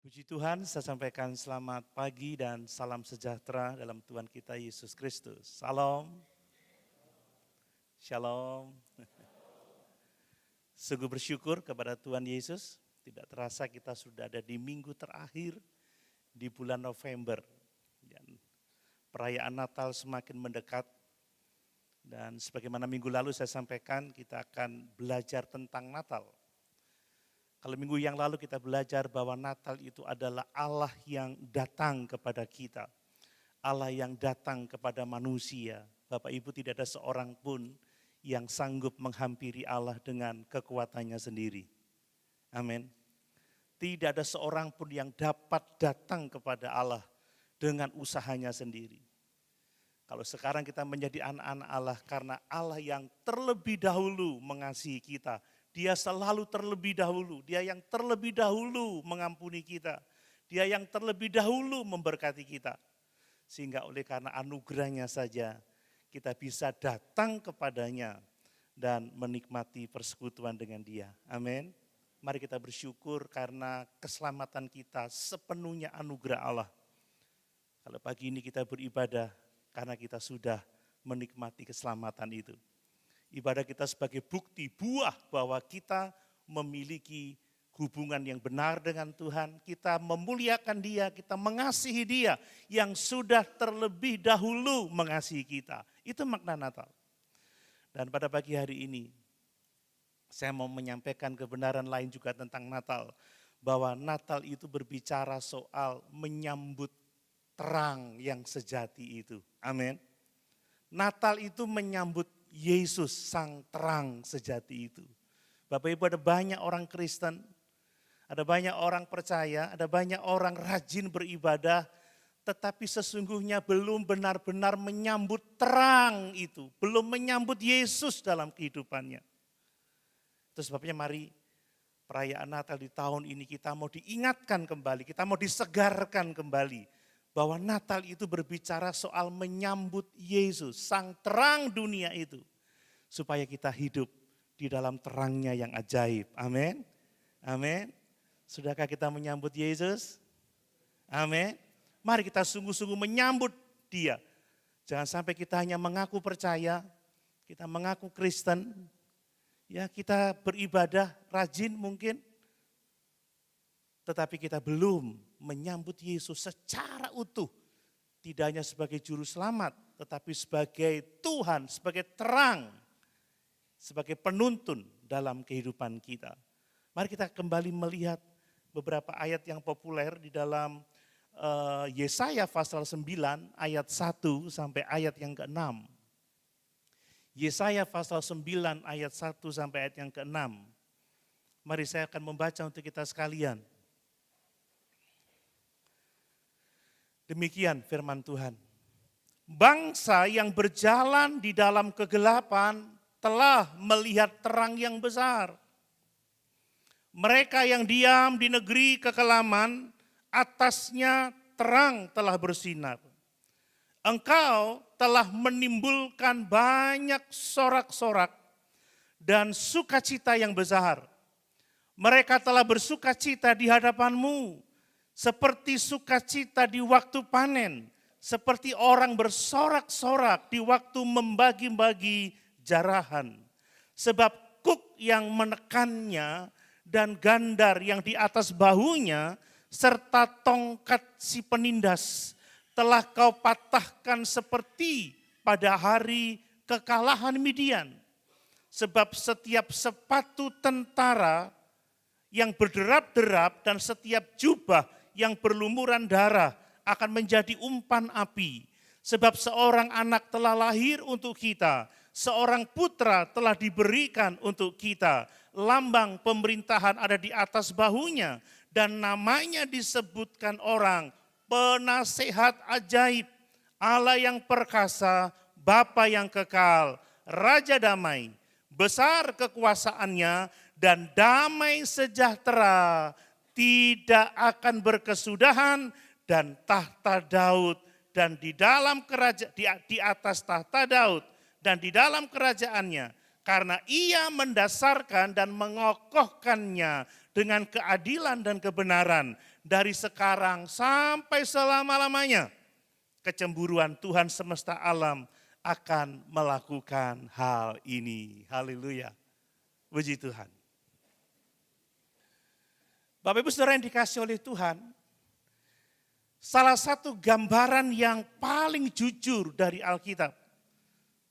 Puji Tuhan, saya sampaikan selamat pagi dan salam sejahtera dalam Tuhan kita Yesus Kristus. Salam, shalom. Sungguh bersyukur kepada Tuhan Yesus, tidak terasa kita sudah ada di minggu terakhir di bulan November. Dan perayaan Natal semakin mendekat dan sebagaimana minggu lalu saya sampaikan kita akan belajar tentang Natal. Kalau minggu yang lalu kita belajar bahwa Natal itu adalah Allah yang datang kepada kita. Allah yang datang kepada manusia. Bapak Ibu, tidak ada seorang pun yang sanggup menghampiri Allah dengan kekuatannya sendiri. Amin. Tidak ada seorang pun yang dapat datang kepada Allah dengan usahanya sendiri. Kalau sekarang kita menjadi anak-anak Allah karena Allah yang terlebih dahulu mengasihi kita. Dia selalu terlebih dahulu, dia yang terlebih dahulu mengampuni kita. Dia yang terlebih dahulu memberkati kita. Sehingga oleh karena anugerahnya saja kita bisa datang kepadanya dan menikmati persekutuan dengan dia. Amin. Mari kita bersyukur karena keselamatan kita sepenuhnya anugerah Allah. Kalau pagi ini kita beribadah karena kita sudah menikmati keselamatan itu. Ibadah kita sebagai bukti buah bahwa kita memiliki hubungan yang benar dengan Tuhan. Kita memuliakan Dia, kita mengasihi Dia yang sudah terlebih dahulu mengasihi kita. Itu makna Natal. Dan pada pagi hari ini saya mau menyampaikan kebenaran lain juga tentang Natal. Bahwa Natal itu berbicara soal menyambut terang yang sejati itu. Amin. Natal itu menyambut Yesus sang terang sejati itu. Bapak Ibu, ada banyak orang Kristen, ada banyak orang percaya, ada banyak orang rajin beribadah, tetapi sesungguhnya belum benar-benar menyambut terang itu, belum menyambut Yesus dalam kehidupannya. Itu sebabnya mari perayaan Natal di tahun ini kita mau diingatkan kembali, kita mau disegarkan kembali. Bahwa Natal itu berbicara soal menyambut Yesus, sang terang dunia itu. Supaya kita hidup di dalam terangnya yang ajaib. Amin. Amin. Sudahkah kita menyambut Yesus? Amin. Mari kita sungguh-sungguh menyambut Dia. Jangan sampai kita hanya mengaku percaya, kita mengaku Kristen, ya kita beribadah rajin mungkin, tetapi kita belum menyambut Yesus secara utuh. Tidak hanya sebagai juru selamat, tetapi sebagai Tuhan, sebagai terang, sebagai penuntun dalam kehidupan kita. Mari kita kembali melihat beberapa ayat yang populer di dalam Yesaya pasal 9 ayat 1 sampai ayat yang ke-6. Yesaya pasal 9 ayat 1 sampai ayat yang ke-6. Mari saya akan membaca untuk kita sekalian. Demikian firman Tuhan. Bangsa yang berjalan di dalam kegelapan telah melihat terang yang besar. Mereka yang diam di negeri kekelaman, atasnya terang telah bersinar. Engkau telah menimbulkan banyak sorak-sorak dan sukacita yang besar. Mereka telah bersukacita di hadapanmu, seperti sukacita di waktu panen, seperti orang bersorak-sorak di waktu membagi-bagi jarahan. Sebab kuk yang menekannya dan gandar yang di atas bahunya, serta tongkat si penindas, telah kau patahkan seperti pada hari kekalahan Midian. Sebab setiap sepatu tentara yang berderap-derap dan setiap jubah yang berlumuran darah akan menjadi umpan api. Sebab seorang anak telah lahir untuk kita, seorang putra telah diberikan untuk kita. Lambang pemerintahan ada di atas bahunya dan namanya disebutkan orang Penasehat ajaib, Allah yang perkasa, Bapa yang kekal, Raja damai. Besar kekuasaannya dan damai sejahtera tidak akan berkesudahan, dan tahta Daud dan di dalam kerajaan di atas tahta Daud dan di dalam kerajaannya, karena ia mendasarkan dan mengokohkannya dengan keadilan dan kebenaran dari sekarang sampai selama-lamanya, kecemburuan Tuhan semesta alam akan melakukan hal ini. Haleluya. Puji Tuhan. Bapak Ibu Saudara yang dikasih oleh Tuhan, salah satu gambaran yang paling jujur dari Alkitab,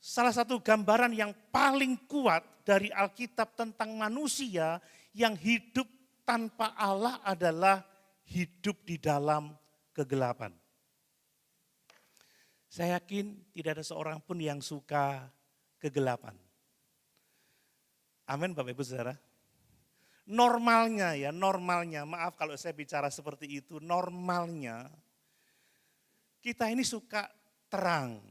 salah satu gambaran yang paling kuat dari Alkitab tentang manusia yang hidup tanpa Allah adalah hidup di dalam kegelapan. Saya yakin tidak ada seorang pun yang suka kegelapan. Amin Bapak Ibu Saudara. Normalnya, maaf kalau saya bicara seperti itu, normalnya kita ini suka terang.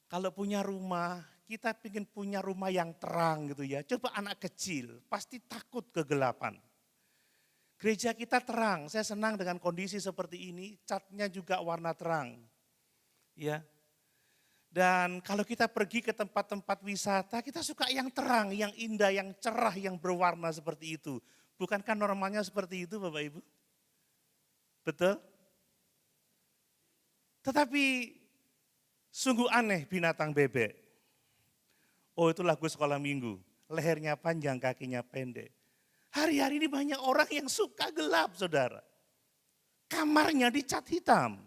Kalau punya rumah, kita ingin punya rumah yang terang gitu ya. Coba anak kecil, pasti takut kegelapan. Gereja kita terang, saya senang dengan kondisi seperti ini, catnya juga warna terang. Ya. Dan kalau kita pergi ke tempat-tempat wisata, kita suka yang terang, yang indah, yang cerah, yang berwarna seperti itu. Bukankah normalnya seperti itu Bapak Ibu? Betul? Tetapi sungguh aneh binatang bebek. Oh itu lagu sekolah minggu, lehernya panjang, kakinya pendek. Hari-hari ini banyak orang yang suka gelap saudara. Kamarnya dicat hitam.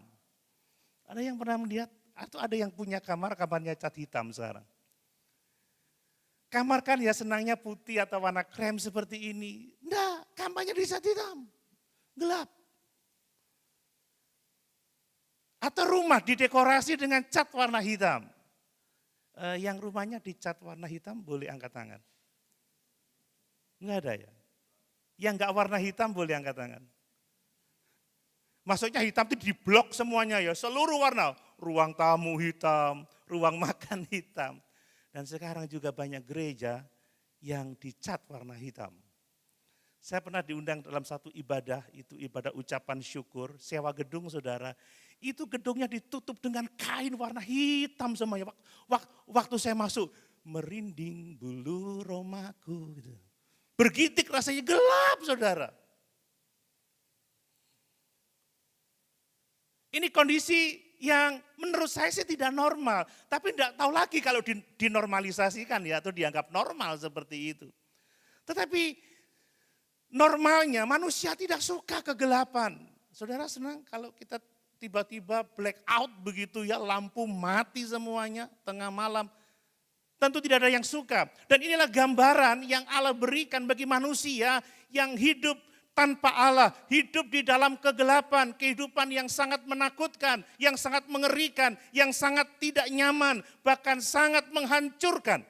Ada yang pernah melihat? Atau ada yang punya kamarnya cat hitam sekarang? Kamar kan ya senangnya putih atau warna krem seperti ini. Enggak, kamarnya dicat hitam. Gelap. Atau rumah didekorasi dengan cat warna hitam. Yang rumahnya dicat warna hitam boleh angkat tangan. Enggak ada ya? Yang enggak warna hitam boleh angkat tangan. Maksudnya hitam itu diblok semuanya ya, seluruh warna. Ruang tamu hitam, ruang makan hitam. Dan sekarang juga banyak gereja yang dicat warna hitam. Saya pernah diundang dalam satu ibadah, itu ibadah ucapan syukur, sewa gedung saudara. Itu gedungnya ditutup dengan kain warna hitam semuanya. Waktu saya masuk, merinding bulu romaku. Gitu. Bergitik rasanya gelap saudara. Ini kondisi yang menurut saya sih tidak normal. Tapi tidak tahu lagi kalau dinormalisasikan ya atau dianggap normal seperti itu. Tetapi normalnya manusia tidak suka kegelapan. Saudara senang kalau kita tiba-tiba black out begitu ya, lampu mati semuanya tengah malam. Tentu tidak ada yang suka. Dan inilah gambaran yang Allah berikan bagi manusia yang hidup tanpa Allah, hidup di dalam kegelapan, kehidupan yang sangat menakutkan, yang sangat mengerikan, yang sangat tidak nyaman, bahkan sangat menghancurkan.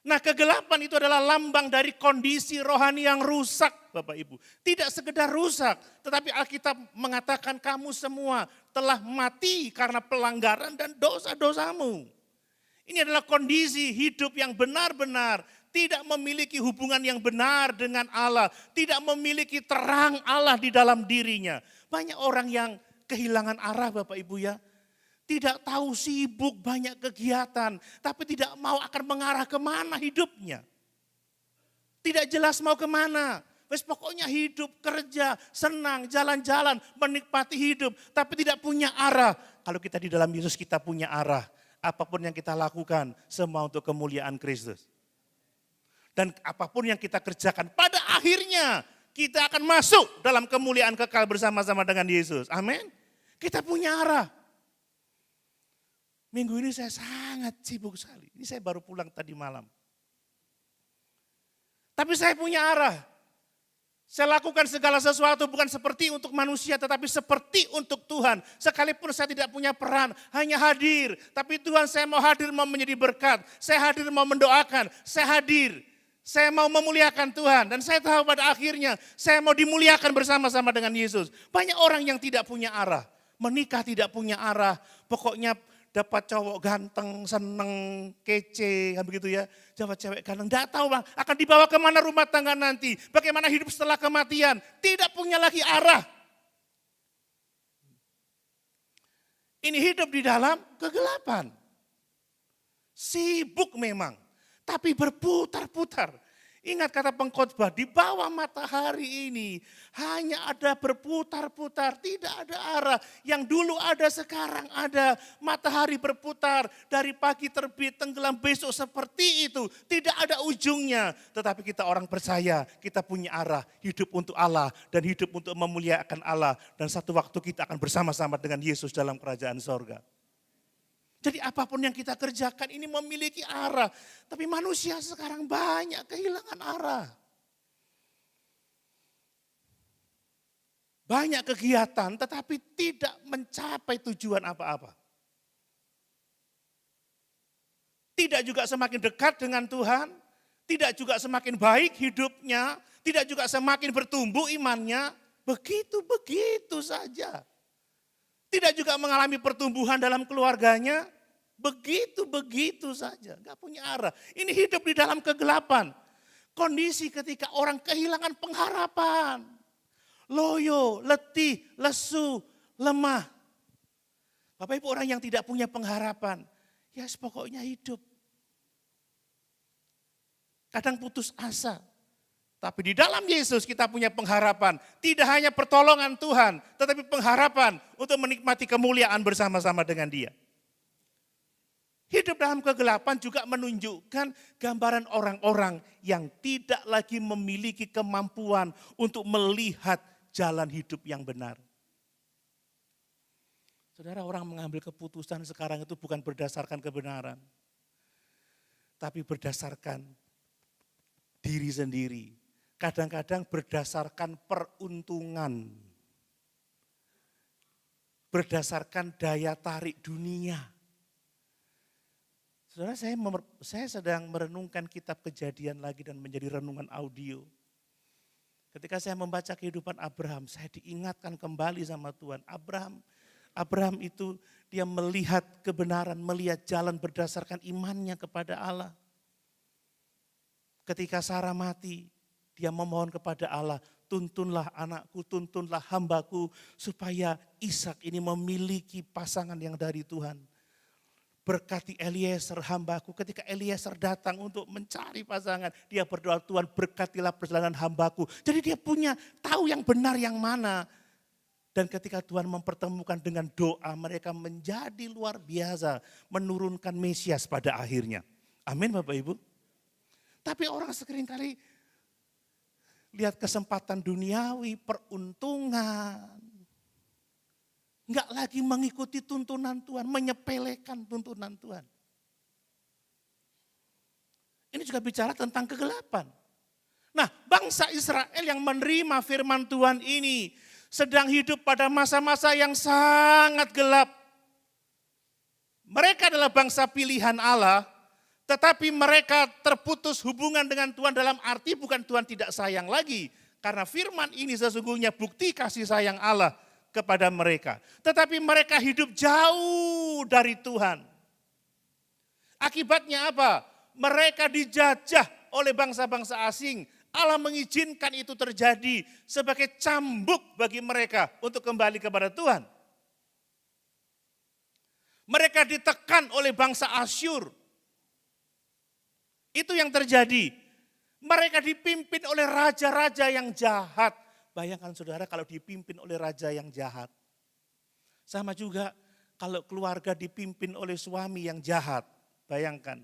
Nah, kegelapan itu adalah lambang dari kondisi rohani yang rusak, Bapak Ibu. Tidak sekedar rusak, tetapi Alkitab mengatakan kamu semua telah mati karena pelanggaran dan dosa-dosamu. Ini adalah kondisi hidup yang benar-benar tidak memiliki hubungan yang benar dengan Allah, tidak memiliki terang Allah di dalam dirinya. Banyak orang yang kehilangan arah Bapak Ibu ya. Tidak tahu, sibuk, banyak kegiatan, tapi tidak mau akan mengarah kemana hidupnya. Tidak jelas mau kemana. Wes pokoknya hidup, kerja, senang, jalan-jalan, menikmati hidup, tapi tidak punya arah. Kalau kita di dalam Yesus kita punya arah. Apapun yang kita lakukan, semua untuk kemuliaan Kristus. Dan apapun yang kita kerjakan, pada akhirnya kita akan masuk dalam kemuliaan kekal bersama-sama dengan Yesus. Amin. Kita punya arah. Minggu ini saya sangat sibuk sekali. Ini saya baru pulang tadi malam. Tapi saya punya arah. Saya lakukan segala sesuatu bukan seperti untuk manusia tetapi seperti untuk Tuhan. Sekalipun saya tidak punya peran, hanya hadir. Tapi Tuhan, saya mau hadir, mau menjadi berkat. Saya hadir mau mendoakan, saya hadir. Saya mau memuliakan Tuhan dan saya tahu pada akhirnya saya mau dimuliakan bersama-sama dengan Yesus. Banyak orang yang tidak punya arah, menikah tidak punya arah, pokoknya dapat cowok ganteng, seneng, kece, begitu ya. Dapat cewek ganteng, enggak tahu bang, akan dibawa kemana rumah tangga nanti. Bagaimana hidup setelah kematian, tidak punya lagi arah. Ini hidup di dalam kegelapan. Sibuk memang, tapi berputar-putar. Ingat kata pengkhotbah, di bawah matahari ini hanya ada berputar-putar, tidak ada arah. Yang dulu ada, sekarang ada. Matahari berputar, dari pagi terbit, tenggelam, besok seperti itu. Tidak ada ujungnya. Tetapi kita orang percaya, kita punya arah, hidup untuk Allah dan hidup untuk memuliakan Allah. Dan satu waktu kita akan bersama-sama dengan Yesus dalam kerajaan sorga. Jadi apapun yang kita kerjakan ini memiliki arah. Tapi manusia sekarang banyak kehilangan arah. Banyak kegiatan tetapi tidak mencapai tujuan apa-apa. Tidak juga semakin dekat dengan Tuhan. Tidak juga semakin baik hidupnya. Tidak juga semakin bertumbuh imannya. Begitu-begitu saja. Tidak juga mengalami pertumbuhan dalam keluarganya. Begitu-begitu saja, gak punya arah. Ini hidup di dalam kegelapan. Kondisi ketika orang kehilangan pengharapan. Loyo, letih, lesu, lemah. Bapak Ibu, orang yang tidak punya pengharapan, ya pokoknya hidup. Kadang putus asa. Tapi di dalam Yesus kita punya pengharapan. Tidak hanya pertolongan Tuhan, tetapi pengharapan untuk menikmati kemuliaan bersama-sama dengan Dia. Hidup dalam kegelapan juga menunjukkan gambaran orang-orang yang tidak lagi memiliki kemampuan untuk melihat jalan hidup yang benar. Saudara, orang mengambil keputusan sekarang itu bukan berdasarkan kebenaran, tapi berdasarkan diri sendiri. Kadang-kadang berdasarkan peruntungan, berdasarkan daya tarik dunia. Saudara, saya sedang merenungkan kitab Kejadian lagi dan menjadi renungan audio. Ketika saya membaca kehidupan Abraham, saya diingatkan kembali sama Tuhan. Abraham itu dia melihat kebenaran, melihat jalan berdasarkan imannya kepada Allah. Ketika Sarah mati, dia memohon kepada Allah, tuntunlah anakku, tuntunlah hambaku, supaya Ishak ini memiliki pasangan yang dari Tuhan. Berkati Eliezer hambaku. Ketika Eliezer datang untuk mencari pasangan, dia berdoa, Tuhan berkatilah perjalanan hambaku. Jadi dia punya tahu yang benar yang mana. Dan ketika Tuhan mempertemukan dengan doa, mereka menjadi luar biasa, menurunkan Mesias pada akhirnya. Amin Bapak Ibu. Tapi orang seringkali lihat kesempatan duniawi, peruntungan. Enggak lagi mengikuti tuntunan Tuhan, menyepelekan tuntunan Tuhan. Ini juga bicara tentang kegelapan. Nah, bangsa Israel yang menerima firman Tuhan ini sedang hidup pada masa-masa yang sangat gelap. Mereka adalah bangsa pilihan Allah, tetapi mereka terputus hubungan dengan Tuhan dalam arti bukan Tuhan tidak sayang lagi. Karena firman ini sesungguhnya bukti kasih sayang Allah kepada mereka. Tetapi mereka hidup jauh dari Tuhan. Akibatnya apa? Mereka dijajah oleh bangsa-bangsa asing. Allah mengizinkan itu terjadi sebagai cambuk bagi mereka untuk kembali kepada Tuhan. Mereka ditekan oleh bangsa Asyur. Itu yang terjadi. Mereka dipimpin oleh raja-raja yang jahat. Bayangkan saudara kalau dipimpin oleh raja yang jahat. Sama juga kalau keluarga dipimpin oleh suami yang jahat. Bayangkan.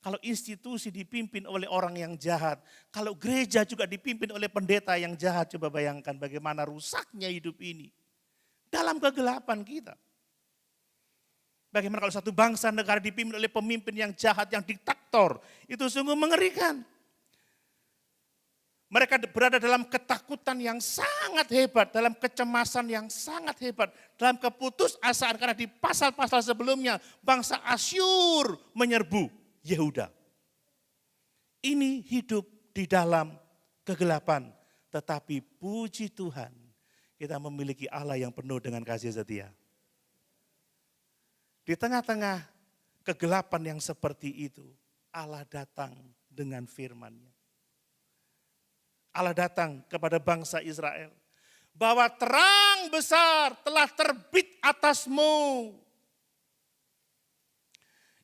Kalau institusi dipimpin oleh orang yang jahat. Kalau gereja juga dipimpin oleh pendeta yang jahat. Coba bayangkan bagaimana rusaknya hidup ini. Dalam kegelapan kita. Bagaimana kalau satu bangsa negara dipimpin oleh pemimpin yang jahat, yang diktator. Itu sungguh mengerikan. Mereka berada dalam ketakutan yang sangat hebat, dalam kecemasan yang sangat hebat, dalam keputusasaan karena di pasal-pasal sebelumnya bangsa Asyur menyerbu Yehuda. Ini hidup di dalam kegelapan, tetapi puji Tuhan kita memiliki Allah yang penuh dengan kasih setia. Di tengah-tengah kegelapan yang seperti itu, Allah datang dengan firman-Nya. Allah datang kepada bangsa Israel. Bahwa terang besar telah terbit atasmu.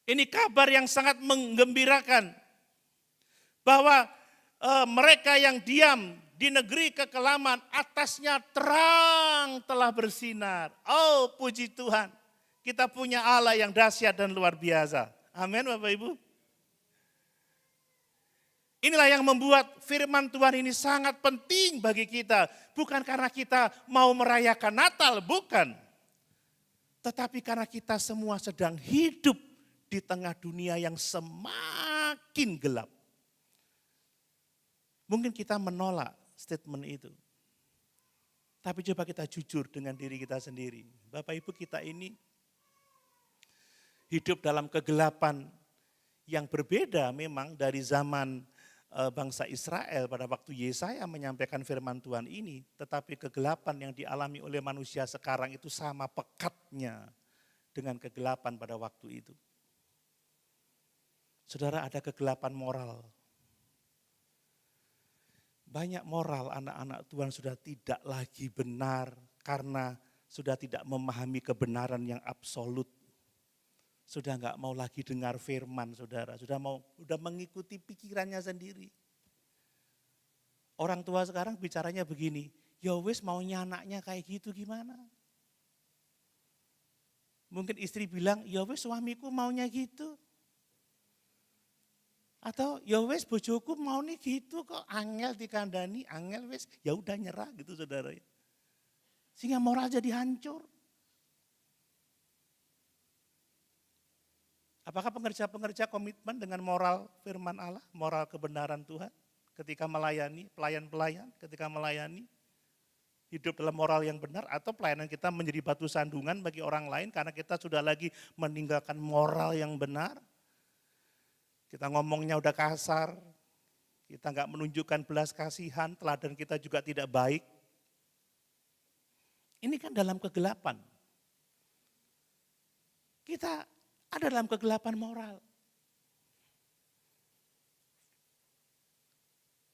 Ini kabar yang sangat menggembirakan. Bahwa Mereka yang diam di negeri kekelaman, atasnya terang telah bersinar. Oh puji Tuhan, kita punya Allah yang dahsyat dan luar biasa. Amin Bapak Ibu. Inilah yang membuat firman Tuhan ini sangat penting bagi kita. Bukan karena kita mau merayakan Natal, bukan. Tetapi karena kita semua sedang hidup di tengah dunia yang semakin gelap. Mungkin kita menolak statement itu. Tapi coba kita jujur dengan diri kita sendiri. Bapak Ibu, kita ini hidup dalam kegelapan yang berbeda memang dari zaman bangsa Israel pada waktu Yesaya menyampaikan firman Tuhan ini. Tetapi kegelapan yang dialami oleh manusia sekarang itu sama pekatnya dengan kegelapan pada waktu itu. Saudara, ada kegelapan moral. Banyak moral anak-anak Tuhan sudah tidak lagi benar karena sudah tidak memahami kebenaran yang absolut. Sudah enggak mau lagi dengar firman, saudara. Sudah mengikuti pikirannya sendiri. Orang tua sekarang bicaranya begini, ya wis maunya anaknya kayak gitu gimana? Mungkin istri bilang, ya wis suamiku maunya gitu. Atau ya wis bojoku mau nih gitu kok, angel dikandani, angel wis, ya udah nyerah gitu saudara. Sehingga moral jadi hancur. Apakah pengerja-pengerja komitmen dengan moral firman Allah, moral kebenaran Tuhan ketika melayani, pelayan-pelayan ketika melayani, hidup dalam moral yang benar, atau pelayanan kita menjadi batu sandungan bagi orang lain karena kita sudah lagi meninggalkan moral yang benar? Kita ngomongnya udah kasar, kita nggak menunjukkan belas kasihan, teladan kita juga tidak baik. Ini kan dalam kegelapan. Kita ada dalam kegelapan moral.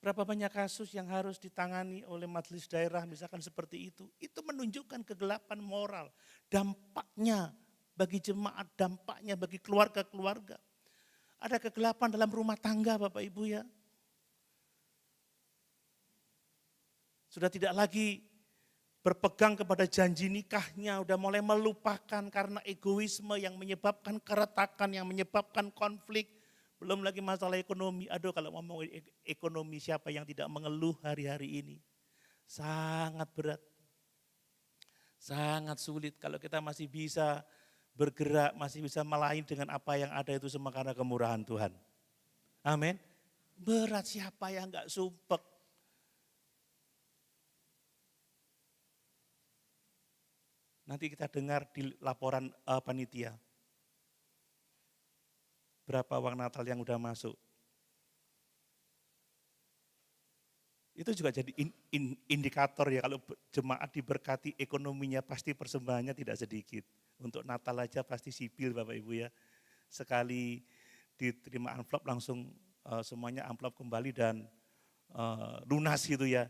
Berapa banyak kasus yang harus ditangani oleh majelis daerah misalkan seperti itu. Itu menunjukkan kegelapan moral. Dampaknya bagi jemaat, dampaknya bagi keluarga-keluarga. Ada kegelapan dalam rumah tangga Bapak Ibu ya. Sudah tidak lagi berpegang kepada janji nikahnya, udah mulai melupakan karena egoisme yang menyebabkan keretakan, yang menyebabkan konflik. Belum lagi masalah ekonomi. Aduh kalau ngomong ekonomi, siapa yang tidak mengeluh hari-hari ini. Sangat berat. Sangat sulit kalau kita masih bisa bergerak, masih bisa melayani dengan apa yang ada itu semua karena kemurahan Tuhan. Amin. Berat, siapa yang enggak sumpek. Nanti kita dengar di laporan panitia. Berapa uang Natal yang udah masuk. Itu juga jadi indikator ya, kalau jemaat diberkati ekonominya pasti persembahannya tidak sedikit. Untuk Natal aja pasti sipil Bapak Ibu ya. Sekali diterima amplop langsung semuanya amplop kembali dan lunas gitu ya.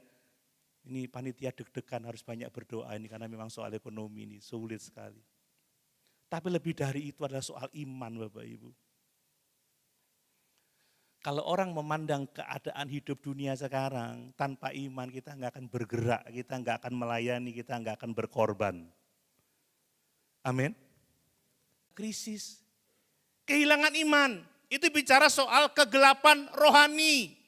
Ini panitia deg-degan, harus banyak berdoa ini karena memang soal ekonomi ini sulit sekali. Tapi lebih dari itu adalah soal iman Bapak Ibu. Kalau orang memandang keadaan hidup dunia sekarang, tanpa iman kita nggak akan bergerak, kita nggak akan melayani, kita nggak akan berkorban. Amin. Krisis, kehilangan iman, itu bicara soal kegelapan rohani.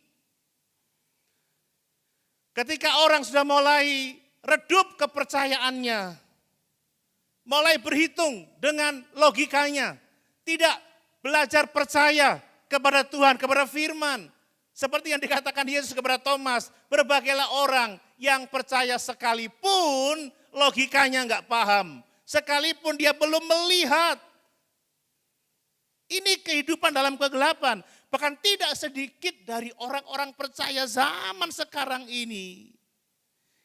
Ketika orang sudah mulai redup kepercayaannya, mulai berhitung dengan logikanya, tidak belajar percaya kepada Tuhan, kepada firman. Seperti yang dikatakan Yesus kepada Thomas, berbagailah orang yang percaya sekalipun logikanya enggak paham, sekalipun dia belum melihat. Ini kehidupan dalam kegelapan. Bahkan tidak sedikit dari orang-orang percaya zaman sekarang ini,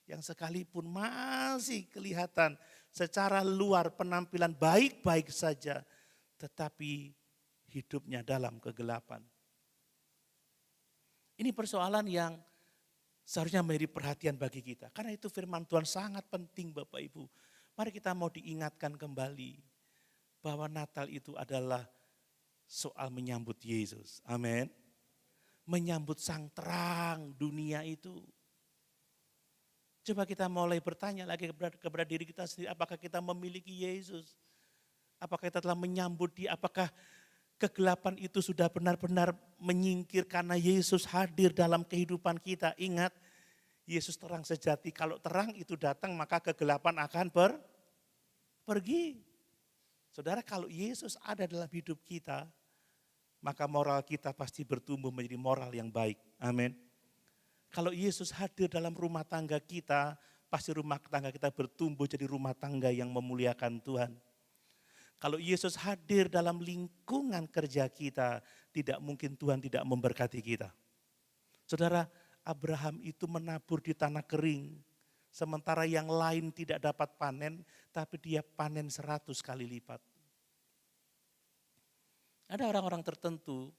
yang sekalipun masih kelihatan secara luar penampilan baik-baik saja, tetapi hidupnya dalam kegelapan. Ini persoalan yang seharusnya menjadi perhatian bagi kita. Karena itu firman Tuhan sangat penting Bapak Ibu. Mari kita mau diingatkan kembali bahwa Natal itu adalah soal menyambut Yesus. Amin. menyambut sang terang dunia itu. Coba kita mulai bertanya lagi kepada diri kita sendiri, apakah kita memiliki Yesus? Apakah kita telah menyambut Dia? Apakah kegelapan itu sudah benar-benar menyingkir karena Yesus hadir dalam kehidupan kita? Ingat, Yesus terang sejati. Kalau terang itu datang, maka kegelapan akan pergi. Saudara, kalau Yesus ada dalam hidup kita, maka moral kita pasti bertumbuh menjadi moral yang baik. Amin. Kalau Yesus hadir dalam rumah tangga kita, pasti rumah tangga kita bertumbuh jadi rumah tangga yang memuliakan Tuhan. Kalau Yesus hadir dalam lingkungan kerja kita, tidak mungkin Tuhan tidak memberkati kita. Saudara, Abraham itu menabur di tanah kering, sementara yang lain tidak dapat panen, tapi dia panen 100 kali lipat. Ada orang-orang tertentu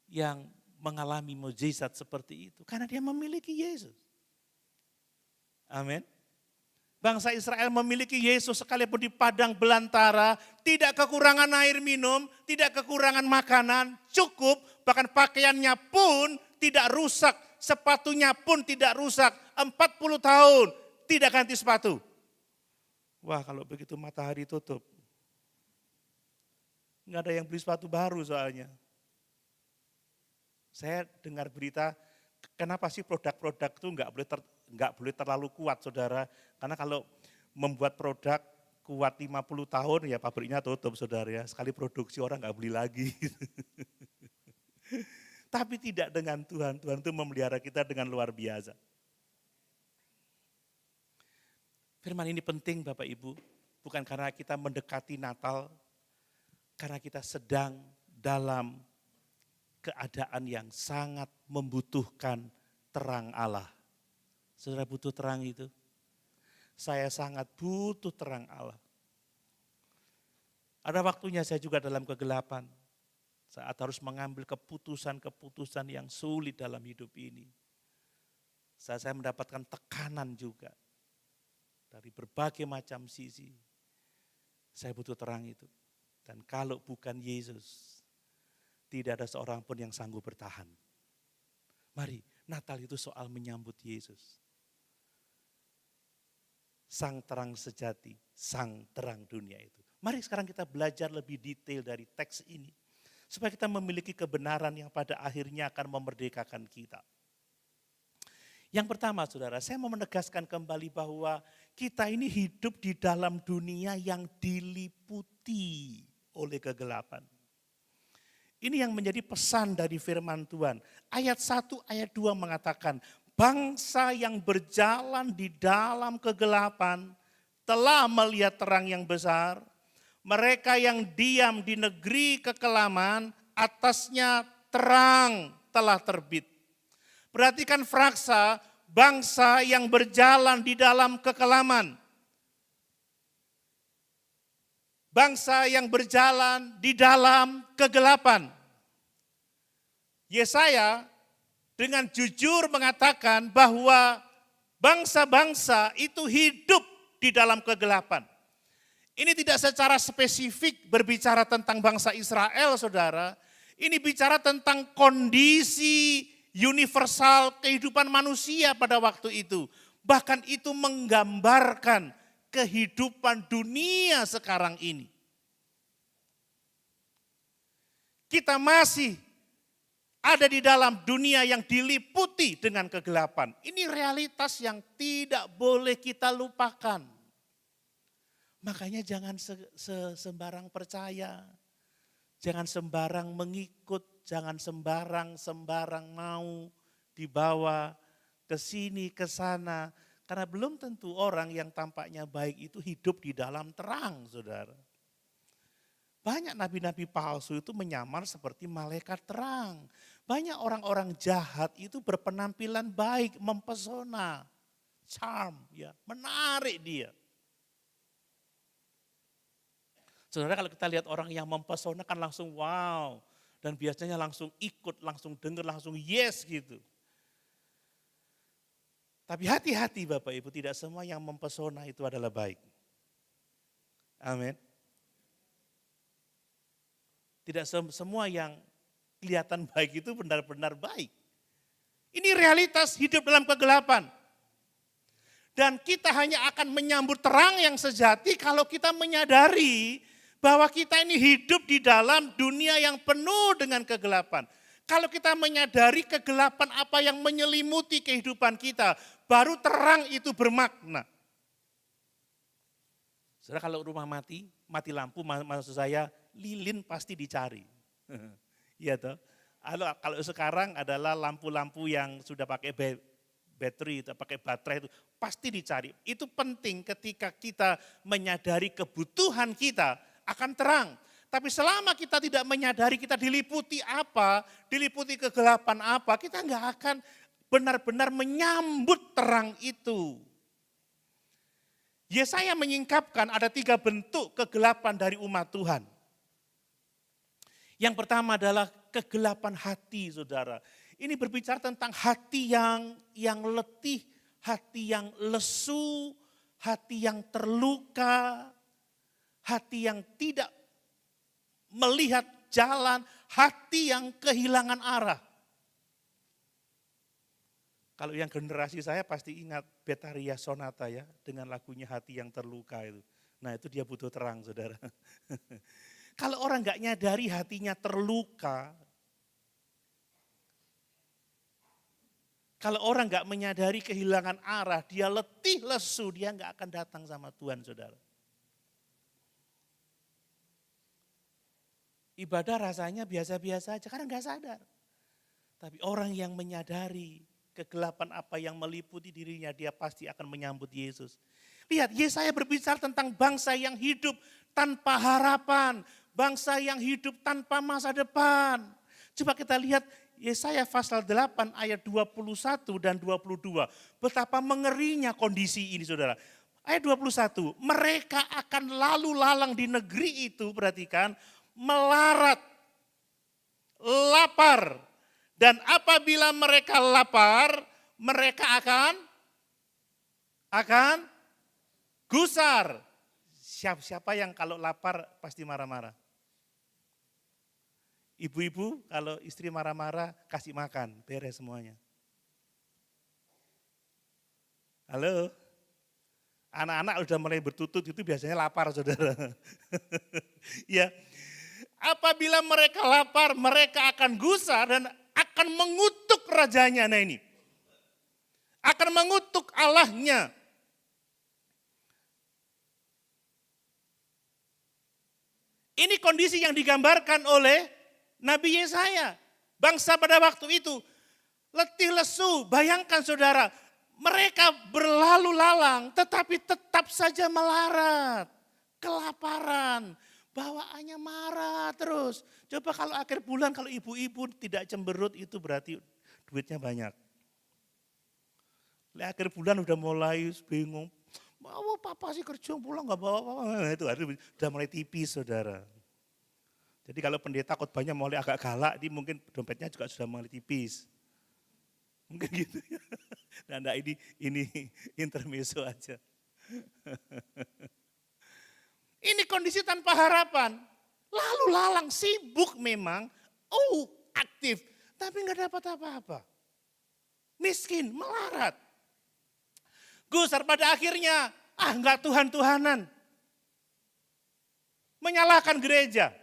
yang mengalami mukjizat seperti itu karena dia memiliki Yesus. Amin. Bangsa Israel memiliki Yesus sekalipun di padang belantara, tidak kekurangan air minum, tidak kekurangan makanan, cukup, bahkan pakaiannya pun tidak rusak, sepatunya pun tidak rusak, 40 tahun tidak ganti sepatu. Wah, kalau begitu matahari tutup. Enggak ada yang beli sepatu baru soalnya. Saya dengar berita, kenapa sih produk-produk itu enggak boleh terlalu kuat, saudara. Karena kalau membuat produk kuat 50 tahun, ya pabriknya tutup, saudara ya. Sekali produksi orang enggak beli lagi. Tapi tidak dengan Tuhan. Tuhan itu memelihara kita dengan luar biasa. Firman ini penting Bapak Ibu, bukan karena kita mendekati Natal, karena kita sedang dalam keadaan yang sangat membutuhkan terang Allah. Saudara butuh terang itu? Saya sangat butuh terang Allah. Ada waktunya saya juga dalam kegelapan. Saat harus mengambil keputusan-keputusan yang sulit dalam hidup ini. Saya mendapatkan tekanan juga. Dari berbagai macam sisi. Saya butuh terang itu. Dan kalau bukan Yesus, tidak ada seorang pun yang sanggup bertahan. Mari, Natal itu soal menyambut Yesus. Sang terang sejati, sang terang dunia itu. Mari sekarang kita belajar lebih detail dari teks ini. Supaya kita memiliki kebenaran yang pada akhirnya akan memerdekakan kita. Yang pertama saudara, saya mau menegaskan kembali bahwa kita ini hidup di dalam dunia yang diliputi oleh kegelapan. Ini yang menjadi pesan dari firman Tuhan. Ayat 1, ayat 2 mengatakan, bangsa yang berjalan di dalam kegelapan telah melihat terang yang besar. Mereka yang diam di negeri kekelaman, atasnya terang telah terbit. Perhatikan frasa, bangsa yang berjalan di dalam kekelaman. Bangsa yang berjalan di dalam kegelapan. Yesaya dengan jujur mengatakan bahwa bangsa-bangsa itu hidup di dalam kegelapan. Ini tidak secara spesifik berbicara tentang bangsa Israel, saudara. Ini bicara tentang kondisi universal kehidupan manusia pada waktu itu. Bahkan itu menggambarkan kehidupan dunia sekarang ini. Kita masih ada di dalam dunia yang diliputi dengan kegelapan. Ini realitas yang tidak boleh kita lupakan. Makanya jangan sembarang percaya, jangan sembarang mengikut, jangan sembarang mau dibawa ke sini, ke sana. Karena belum tentu orang yang tampaknya baik itu hidup di dalam terang, saudara. Banyak nabi-nabi palsu itu menyamar seperti malaikat terang. Banyak orang-orang jahat itu berpenampilan baik, mempesona, charm, ya, menarik dia. Saudara, kalau kita lihat orang yang mempesona kan langsung wow. Dan biasanya langsung ikut, langsung dengar, langsung yes gitu. Tapi hati-hati Bapak Ibu, tidak semua yang mempesona itu adalah baik. Amin. Tidak semua yang kelihatan baik itu benar-benar baik. Ini realitas hidup dalam kegelapan. Dan kita hanya akan menyambut terang yang sejati kalau kita menyadari bahwa kita ini hidup di dalam dunia yang penuh dengan kegelapan. Kalau kita menyadari kegelapan apa yang menyelimuti kehidupan kita, baru terang itu bermakna. Saudara, kalau rumah mati lampu, maksud saya lilin pasti dicari. Iya toh. Kalau sekarang adalah lampu-lampu yang sudah pakai battery, pakai baterai itu pasti dicari. Itu penting ketika kita menyadari kebutuhan kita akan terang. Tapi selama kita tidak menyadari kita diliputi apa, diliputi kegelapan apa, kita nggak akan benar-benar menyambut terang itu. Yesaya menyingkapkan ada 3 bentuk kegelapan dari umat Tuhan. Yang pertama adalah kegelapan hati, saudara. Ini berbicara tentang hati yang letih, hati yang lesu, hati yang terluka, hati yang tidak melihat jalan, hati yang kehilangan arah. Kalau yang generasi saya pasti ingat Betharia Sonata ya, dengan lagunya Hati yang Terluka itu. Nah itu dia butuh terang, saudara. Kalau orang nggak nyadari hatinya terluka, kalau orang nggak menyadari kehilangan arah, dia letih lesu, dia nggak akan datang sama Tuhan, saudara. Ibadah rasanya biasa-biasa aja karena nggak sadar. Tapi orang yang menyadari kegelapan apa yang meliputi dirinya, dia pasti akan menyambut Yesus. Lihat, Yesaya berbicara tentang bangsa yang hidup tanpa harapan, bangsa yang hidup tanpa masa depan. Coba kita lihat Yesaya pasal 8 ayat 21 dan 22. Betapa mengerinya kondisi ini, saudara. Ayat 21, mereka akan lalu lalang di negeri itu, perhatikan, melarat, lapar. Dan apabila mereka lapar, mereka akan gusar. Siapa yang kalau lapar pasti marah-marah? Ibu-ibu kalau istri marah-marah kasih makan, beres semuanya. Halo? Anak-anak udah mulai bertutut itu biasanya lapar, saudara. Ya. Apabila mereka lapar, mereka akan gusar dan akan mengutuk rajanya. Nah ini. Akan mengutuk Allahnya. Ini kondisi yang digambarkan oleh Nabi Yesaya. Bangsa pada waktu itu letih lesu. Bayangkan, saudara, mereka berlalu lalang tetapi tetap saja melarat. Kelaparan, bawaannya marah terus. Coba kalau akhir bulan, kalau ibu-ibu tidak cemberut itu berarti duitnya banyak. Akhir bulan udah mulai bingung. Mau papa sih kerja pulang nggak bawa apa-apa. Nah, itu udah mulai tipis, saudara. Jadi kalau pendeta khotbahnya mulai agak galak, dia mungkin dompetnya juga sudah mulai tipis. Mungkin gitu ya. Nah, ini intermezzo aja. Ini kondisi tanpa harapan. Lalu lalang, sibuk memang, aktif, tapi nggak dapat apa-apa. Miskin, melarat. Gusar pada akhirnya, nggak Tuhan-Tuhanan. Menyalahkan gereja.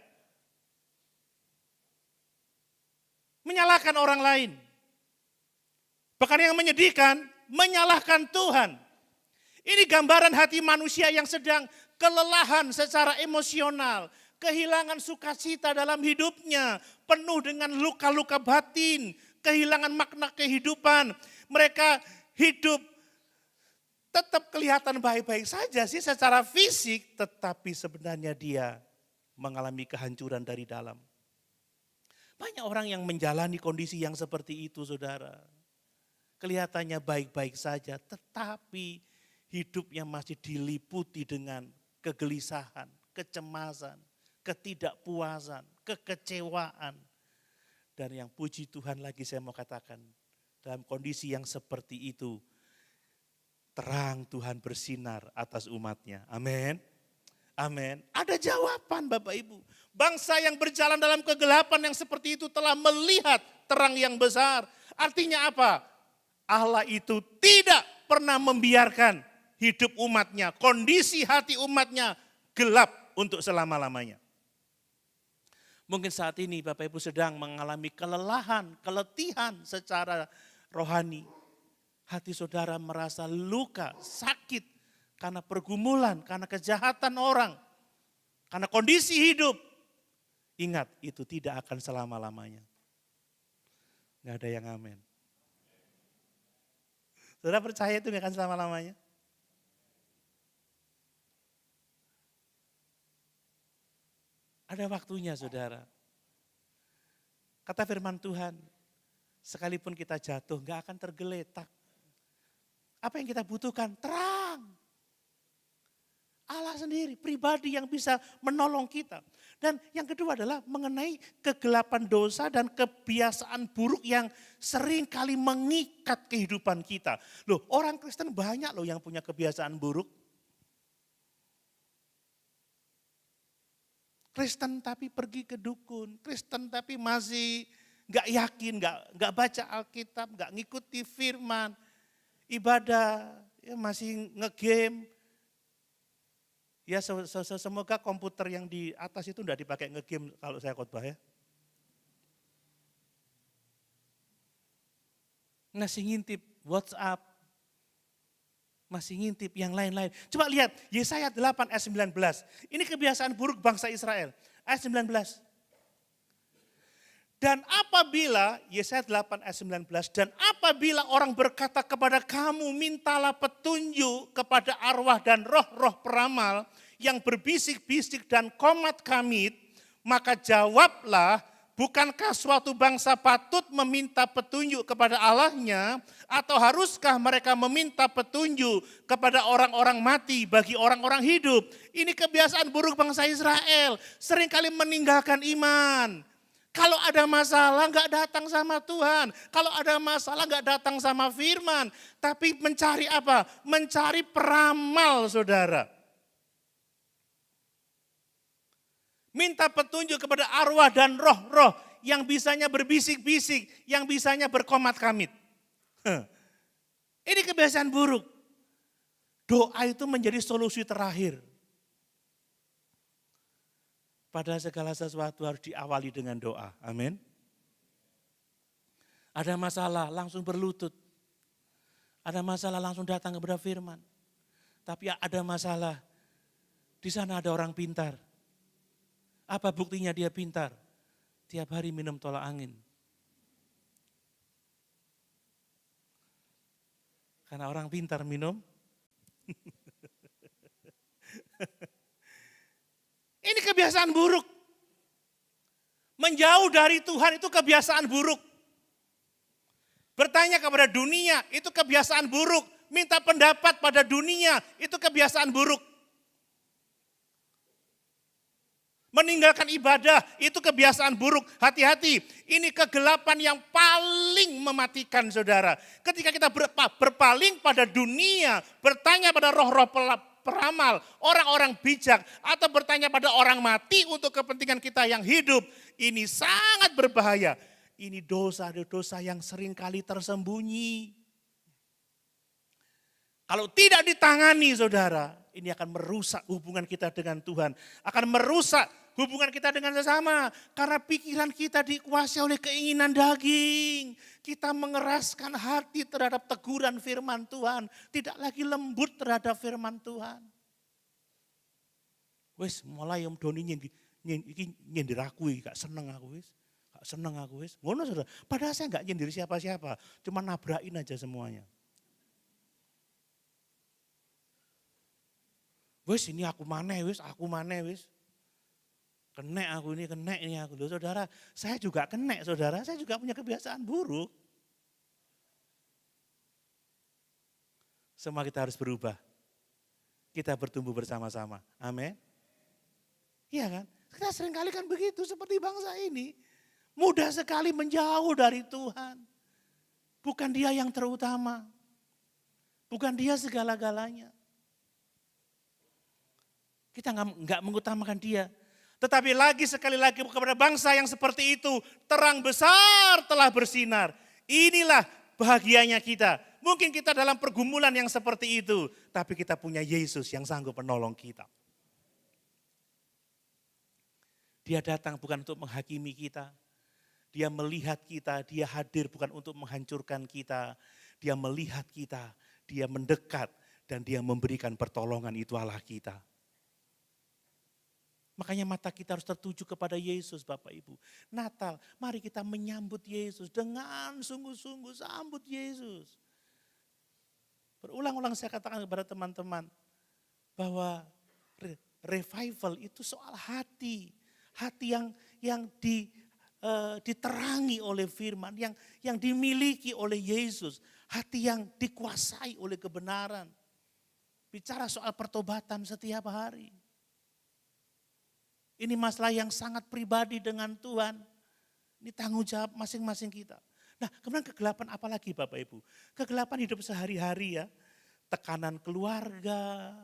Menyalahkan orang lain. Bahkan yang menyedihkan, menyalahkan Tuhan. Ini gambaran hati manusia yang sedang kelelahan secara emosional. Kehilangan sukacita dalam hidupnya. Penuh dengan luka-luka batin. Kehilangan makna kehidupan. Mereka hidup tetap kelihatan baik-baik saja sih secara fisik, tetapi sebenarnya dia mengalami kehancuran dari dalam. Banyak orang yang menjalani kondisi yang seperti itu, saudara. Kelihatannya baik-baik saja, tetapi hidupnya masih diliputi dengan kegelisahan, kecemasan, ketidakpuasan, kekecewaan. Dan yang puji Tuhan lagi saya mau katakan, dalam kondisi yang seperti itu, terang Tuhan bersinar atas umatnya. Amin. Amin. Ada jawaban Bapak Ibu. Bangsa yang berjalan dalam kegelapan yang seperti itu telah melihat terang yang besar. Artinya apa? Allah itu tidak pernah membiarkan hidup umatnya, kondisi hati umatnya gelap untuk selama-lamanya. Mungkin saat ini Bapak Ibu sedang mengalami kelelahan, keletihan secara rohani. Hati saudara merasa luka, sakit karena pergumulan, karena kejahatan orang, karena kondisi hidup. Ingat, itu tidak akan selama-lamanya. Nggak ada yang amin. Saudara percaya itu nggak akan selama-lamanya? Ada waktunya saudara. Kata firman Tuhan, sekalipun kita jatuh nggak akan tergeletak. Apa yang kita butuhkan? Terang. Allah sendiri, pribadi yang bisa menolong kita. Dan yang kedua adalah mengenai kegelapan dosa dan kebiasaan buruk yang sering kali mengikat kehidupan kita. Loh, orang Kristen banyak loh yang punya kebiasaan buruk. Kristen tapi pergi ke dukun, Kristen tapi masih nggak yakin, nggak baca Alkitab, nggak ngikuti firman, ibadah, ya masih ngegame. Ya semoga komputer yang di atas itu enggak dipakai ngegame kalau saya khotbah ya. Masih ngintip WhatsApp, masih ngintip yang lain-lain. Coba lihat Yesaya 8 ayat 19. Ini kebiasaan buruk bangsa Israel. Ayat 19. Dan apabila, Yesaya 8 ayat 19, dan apabila orang berkata kepada kamu, mintalah petunjuk kepada arwah dan roh-roh peramal yang berbisik-bisik dan komat kamit, maka jawablah, bukankah suatu bangsa patut meminta petunjuk kepada Allahnya, atau haruskah mereka meminta petunjuk kepada orang-orang mati bagi orang-orang hidup? Ini kebiasaan buruk bangsa Israel, seringkali meninggalkan iman. Kalau ada masalah nggak datang sama Tuhan. Kalau ada masalah nggak datang sama firman. Tapi mencari apa? Mencari peramal saudara. Minta petunjuk kepada arwah dan roh-roh yang bisanya berbisik-bisik, yang bisanya berkomat kamit. Ini kebiasaan buruk. Doa itu menjadi solusi terakhir. Padahal segala sesuatu harus diawali dengan doa. Amin. Ada masalah langsung berlutut. Ada masalah langsung datang kepada firman. Tapi ada masalah, di sana ada orang pintar. Apa buktinya dia pintar? Tiap hari minum tolak angin. Karena orang pintar minum. Ini kebiasaan buruk. Menjauh dari Tuhan itu kebiasaan buruk. Bertanya kepada dunia itu kebiasaan buruk. Minta pendapat pada dunia itu kebiasaan buruk. Meninggalkan ibadah itu kebiasaan buruk. Hati-hati, ini kegelapan yang paling mematikan saudara. Ketika kita berpaling pada dunia, bertanya pada roh-roh peramal, orang-orang bijak, atau bertanya pada orang mati untuk kepentingan kita yang hidup, ini sangat berbahaya. Ini dosa-dosa yang seringkali tersembunyi. Kalau tidak ditangani saudara, ini akan merusak hubungan kita dengan Tuhan. Akan merusak hubungan kita dengan sesama. Karena pikiran kita dikuasai oleh keinginan daging. Kita mengeraskan hati terhadap teguran firman Tuhan. Tidak lagi lembut terhadap firman Tuhan. Wes mulai Om Doni nyindir aku, gak seneng aku wes. Gak seneng aku wes. Ngono saudara. Padahal saya gak nyindir siapa-siapa. Cuma nabrakin aja semuanya. Wes ini aku maneh wes. Kenek aku ini aku. Loh saudara, saya juga kenek saudara, saya juga punya kebiasaan buruk. Semua kita harus berubah. Kita bertumbuh bersama-sama. Amin. Iya kan? Kita seringkali kan begitu seperti bangsa ini. Mudah sekali menjauh dari Tuhan. Bukan dia yang terutama. Bukan dia segala-galanya. Kita nggak mengutamakan dia. Tetapi sekali lagi kepada bangsa yang seperti itu, terang besar telah bersinar. Inilah bahagianya kita. Mungkin kita dalam pergumulan yang seperti itu, tapi kita punya Yesus yang sanggup menolong kita. Dia datang bukan untuk menghakimi kita. Dia melihat kita, dia hadir bukan untuk menghancurkan kita. Dia melihat kita, dia mendekat, dan dia memberikan pertolongan, itu Allah kita. Makanya mata kita harus tertuju kepada Yesus Bapak Ibu. Natal, mari kita menyambut Yesus dengan sungguh-sungguh sambut Yesus. Berulang-ulang saya katakan kepada teman-teman bahwa revival itu soal hati. Hati yang diterangi oleh firman, yang dimiliki oleh Yesus. Hati yang dikuasai oleh kebenaran. Bicara soal pertobatan setiap hari. Ini masalah yang sangat pribadi dengan Tuhan. Ini tanggung jawab masing-masing kita. Nah, kemudian kegelapan apa lagi Bapak Ibu? Kegelapan hidup sehari-hari ya. Tekanan keluarga,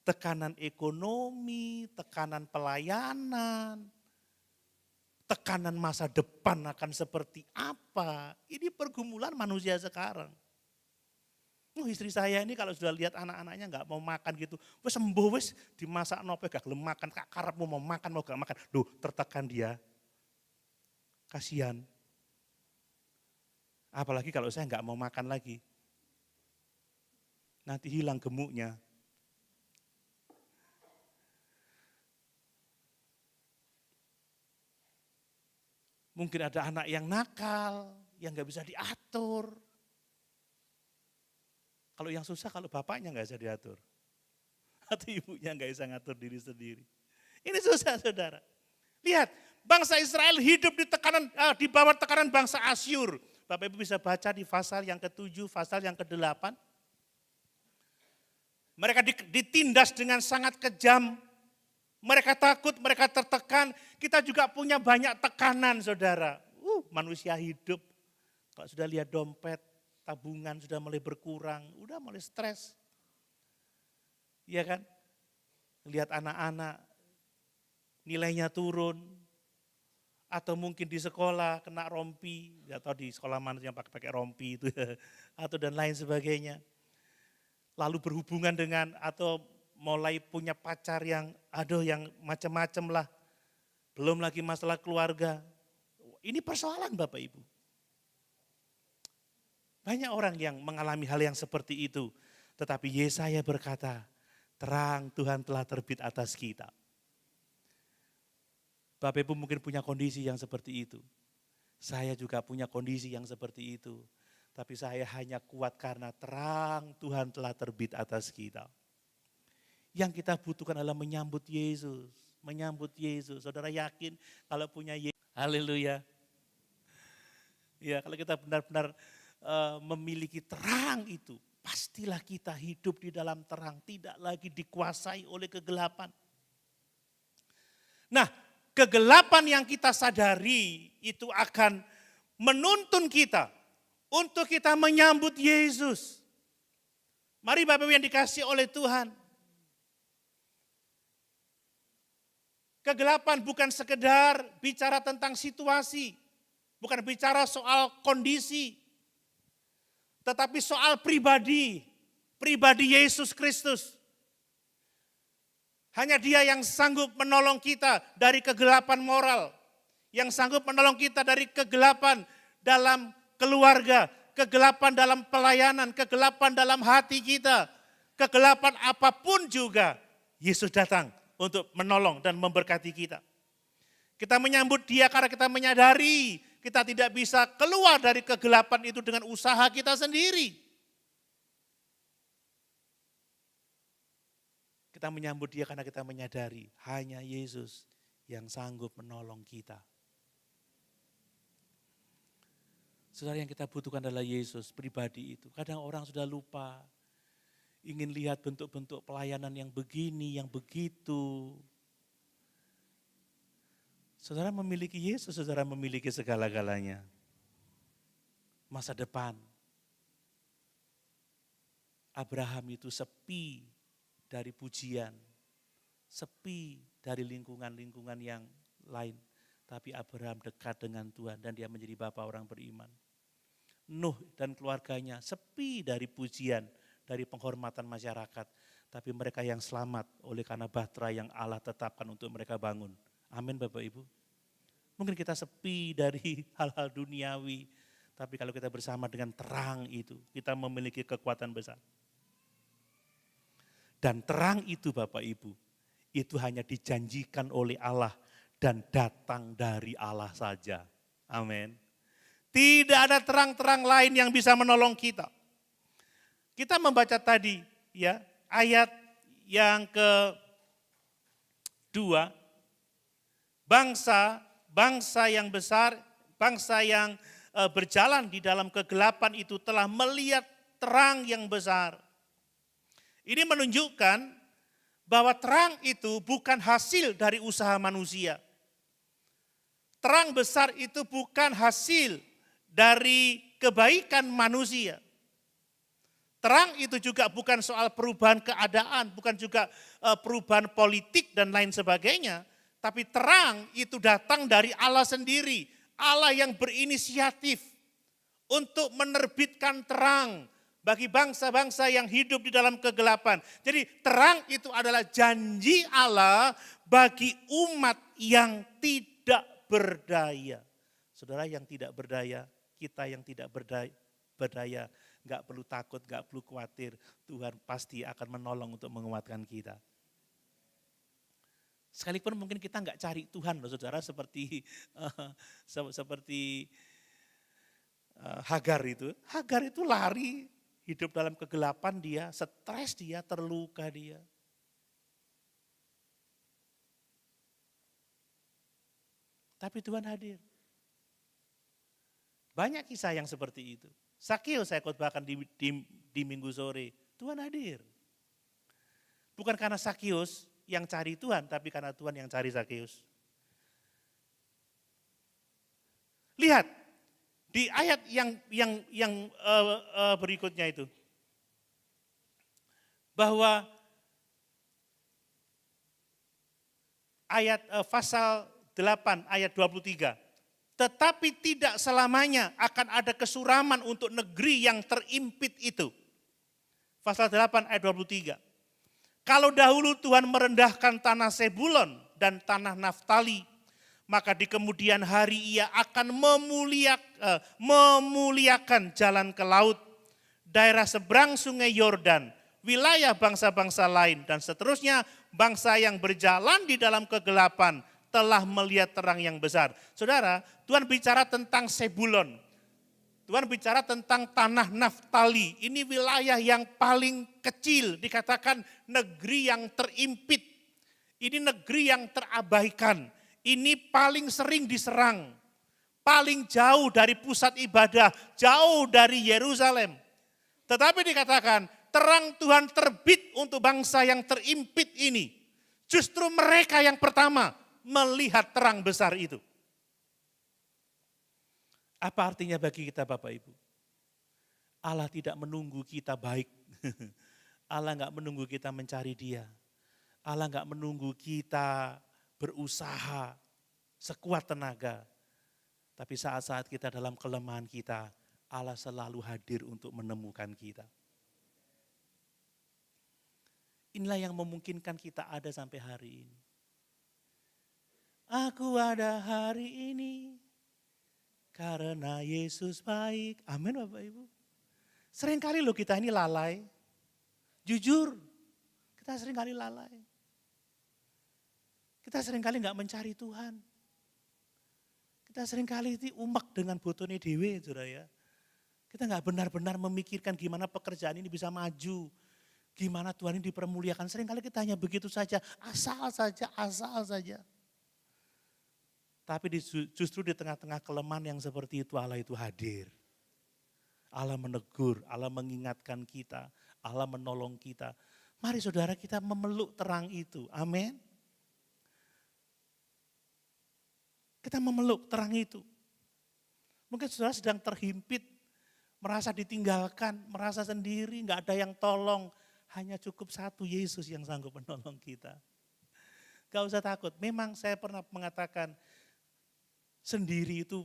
tekanan ekonomi, tekanan pelayanan, tekanan masa depan akan seperti apa. Ini pergumulan manusia sekarang. Istri saya ini kalau sudah lihat anak-anaknya nggak mau makan gitu, wes sembuh wes dimasak nopo gak gelem makan, kak karepmu mau makan mau gak makan, loh tertekan dia, kasihan. Apalagi kalau saya nggak mau makan lagi, nanti hilang gemuknya. Mungkin ada anak yang nakal, yang nggak bisa diatur. Kalau yang susah, kalau bapaknya nggak bisa diatur. Atau ibunya nggak bisa ngatur diri sendiri. Ini susah saudara. Lihat, bangsa Israel hidup di bawah tekanan bangsa Asyur. Bapak Ibu bisa baca di pasal yang ke-7, pasal yang ke-8. Mereka ditindas dengan sangat kejam. Mereka takut, mereka tertekan. Kita juga punya banyak tekanan saudara. Manusia hidup, kalau sudah lihat dompet, tabungan sudah mulai berkurang, udah mulai stres. Iya kan? Lihat anak-anak, nilainya turun. Atau mungkin di sekolah kena rompi, atau di sekolah mana yang pakai rompi itu, atau dan lain sebagainya. Lalu berhubungan dengan, atau mulai punya pacar yang macam-macam lah. Belum lagi masalah keluarga. Ini persoalan Bapak Ibu. Banyak orang yang mengalami hal yang seperti itu. Tetapi Yesaya berkata, terang Tuhan telah terbit atas kita. Bapak Ibu mungkin punya kondisi yang seperti itu. Saya juga punya kondisi yang seperti itu. Tapi saya hanya kuat karena terang Tuhan telah terbit atas kita. Yang kita butuhkan adalah menyambut Yesus. Menyambut Yesus. Saudara yakin kalau punya Yesus. Haleluya. Ya, kalau kita benar-benar memiliki terang itu, pastilah kita hidup di dalam terang, tidak lagi dikuasai oleh kegelapan. Nah, kegelapan yang kita sadari itu akan menuntun kita untuk kita menyambut Yesus. Mari Bapak Ibu yang dikasihi oleh Tuhan. Kegelapan bukan sekedar bicara tentang situasi, bukan bicara soal kondisi, tetapi soal pribadi Yesus Kristus. Hanya Dia yang sanggup menolong kita dari kegelapan moral, yang sanggup menolong kita dari kegelapan dalam keluarga, kegelapan dalam pelayanan, kegelapan dalam hati kita, kegelapan apapun juga. Yesus datang untuk menolong dan memberkati kita. Kita menyambut Dia karena kita menyadari kita tidak bisa keluar dari kegelapan itu dengan usaha kita sendiri. Kita menyambut Dia karena kita menyadari hanya Yesus yang sanggup menolong kita. Saudara, yang kita butuhkan adalah Yesus pribadi itu. Kadang orang sudah lupa, ingin lihat bentuk-bentuk pelayanan yang begini, yang begitu. Saudara memiliki Yesus, saudara memiliki segala-galanya. Masa depan. Abraham itu sepi dari pujian. sepi dari lingkungan-lingkungan yang lain. Tapi Abraham dekat dengan Tuhan dan dia menjadi bapa orang beriman. Nuh dan keluarganya sepi dari pujian, dari penghormatan masyarakat. Tapi mereka yang selamat oleh karena bahtera yang Allah tetapkan untuk mereka bangun. Amin Bapak Ibu. Mungkin kita sepi dari hal-hal duniawi. Tapi kalau kita bersama dengan terang itu, kita memiliki kekuatan besar. Dan terang itu Bapak Ibu, itu hanya dijanjikan oleh Allah dan datang dari Allah saja. Amin. Tidak ada terang-terang lain yang bisa menolong kita. Kita membaca tadi ya, ayat yang kedua, bangsa yang besar, bangsa yang berjalan di dalam kegelapan itu telah melihat terang yang besar. Ini menunjukkan bahwa terang itu bukan hasil dari usaha manusia. Terang besar itu bukan hasil dari kebaikan manusia. Terang itu juga bukan soal perubahan keadaan, bukan juga perubahan politik dan lain sebagainya. Tapi terang itu datang dari Allah sendiri. Allah yang berinisiatif untuk menerbitkan terang bagi bangsa-bangsa yang hidup di dalam kegelapan. Jadi terang itu adalah janji Allah bagi umat yang tidak berdaya. Saudara yang tidak berdaya, kita yang tidak berdaya, enggak perlu takut, enggak perlu khawatir. Tuhan pasti akan menolong untuk menguatkan kita. Sekalipun mungkin kita enggak cari Tuhan loh saudara, seperti Hagar itu. Hagar itu lari, hidup dalam kegelapan dia, stres dia, terluka dia. Tapi Tuhan hadir. Banyak kisah yang seperti itu. Sakeus saya khotbahkan di minggu sore, Tuhan hadir. Bukan karena Sakeus yang cari Tuhan, tapi karena Tuhan yang cari Sakeus. Lihat di ayat yang berikutnya itu, bahwa ayat pasal 8 ayat 23. Tetapi tidak selamanya akan ada kesuraman untuk negeri yang terimpit itu. Pasal 8 ayat 23. Kalau dahulu Tuhan merendahkan tanah Sebulon dan tanah Naftali, maka di kemudian hari ia akan memuliakan jalan ke laut, daerah seberang sungai Yordan, wilayah bangsa-bangsa lain, dan seterusnya bangsa yang berjalan di dalam kegelapan telah melihat terang yang besar. Saudara, Tuhan bicara tentang Sebulon. Tuhan bicara tentang tanah Naftali. Ini wilayah yang paling kecil, dikatakan negeri yang terimpit. Ini negeri yang terabaikan. Ini paling sering diserang. Paling jauh dari pusat ibadah, jauh dari Yerusalem. Tetapi dikatakan terang Tuhan terbit untuk bangsa yang terimpit ini. Justru mereka yang pertama melihat terang besar itu. Apa artinya bagi kita Bapak Ibu? Allah tidak menunggu kita baik. Allah enggak menunggu kita mencari Dia. Allah enggak menunggu kita berusaha sekuat tenaga. Tapi saat-saat kita dalam kelemahan kita, Allah selalu hadir untuk menemukan kita. Inilah yang memungkinkan kita ada sampai hari ini. Aku ada hari ini karena Yesus baik. Amin Bapak Ibu. Seringkali loh kita ini lalai. Jujur, kita seringkali lalai. Kita seringkali enggak mencari Tuhan. Kita seringkali itu umek dengan botone dewe, saudara ya. Kita enggak benar-benar memikirkan gimana pekerjaan ini bisa maju. Gimana Tuhan ini dipermuliakan. Seringkali kita hanya begitu saja, asal saja. Tapi justru di tengah-tengah kelemahan yang seperti itu Allah itu hadir. Allah menegur, Allah mengingatkan kita, Allah menolong kita. Mari saudara kita memeluk terang itu, amin. Kita memeluk terang itu. Mungkin saudara sedang terhimpit, merasa ditinggalkan, merasa sendiri, enggak ada yang tolong. Hanya cukup satu, Yesus yang sanggup menolong kita. Gak usah takut. Memang saya pernah mengatakan sendiri itu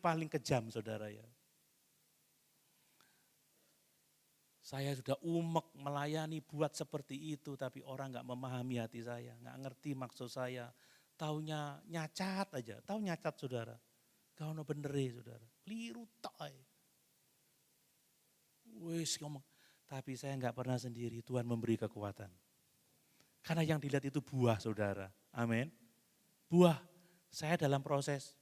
paling kejam saudara ya. Saya sudah umek melayani buat seperti itu, tapi orang gak memahami hati saya, gak ngerti maksud saya. Taunya nyacat aja, tahu nyacat saudara. Gak ono benere saudara, keliru toy. Wis ngomong, tapi saya gak pernah sendiri, Tuhan memberi kekuatan. Karena yang dilihat itu buah saudara, amin. Buah, saya dalam proses.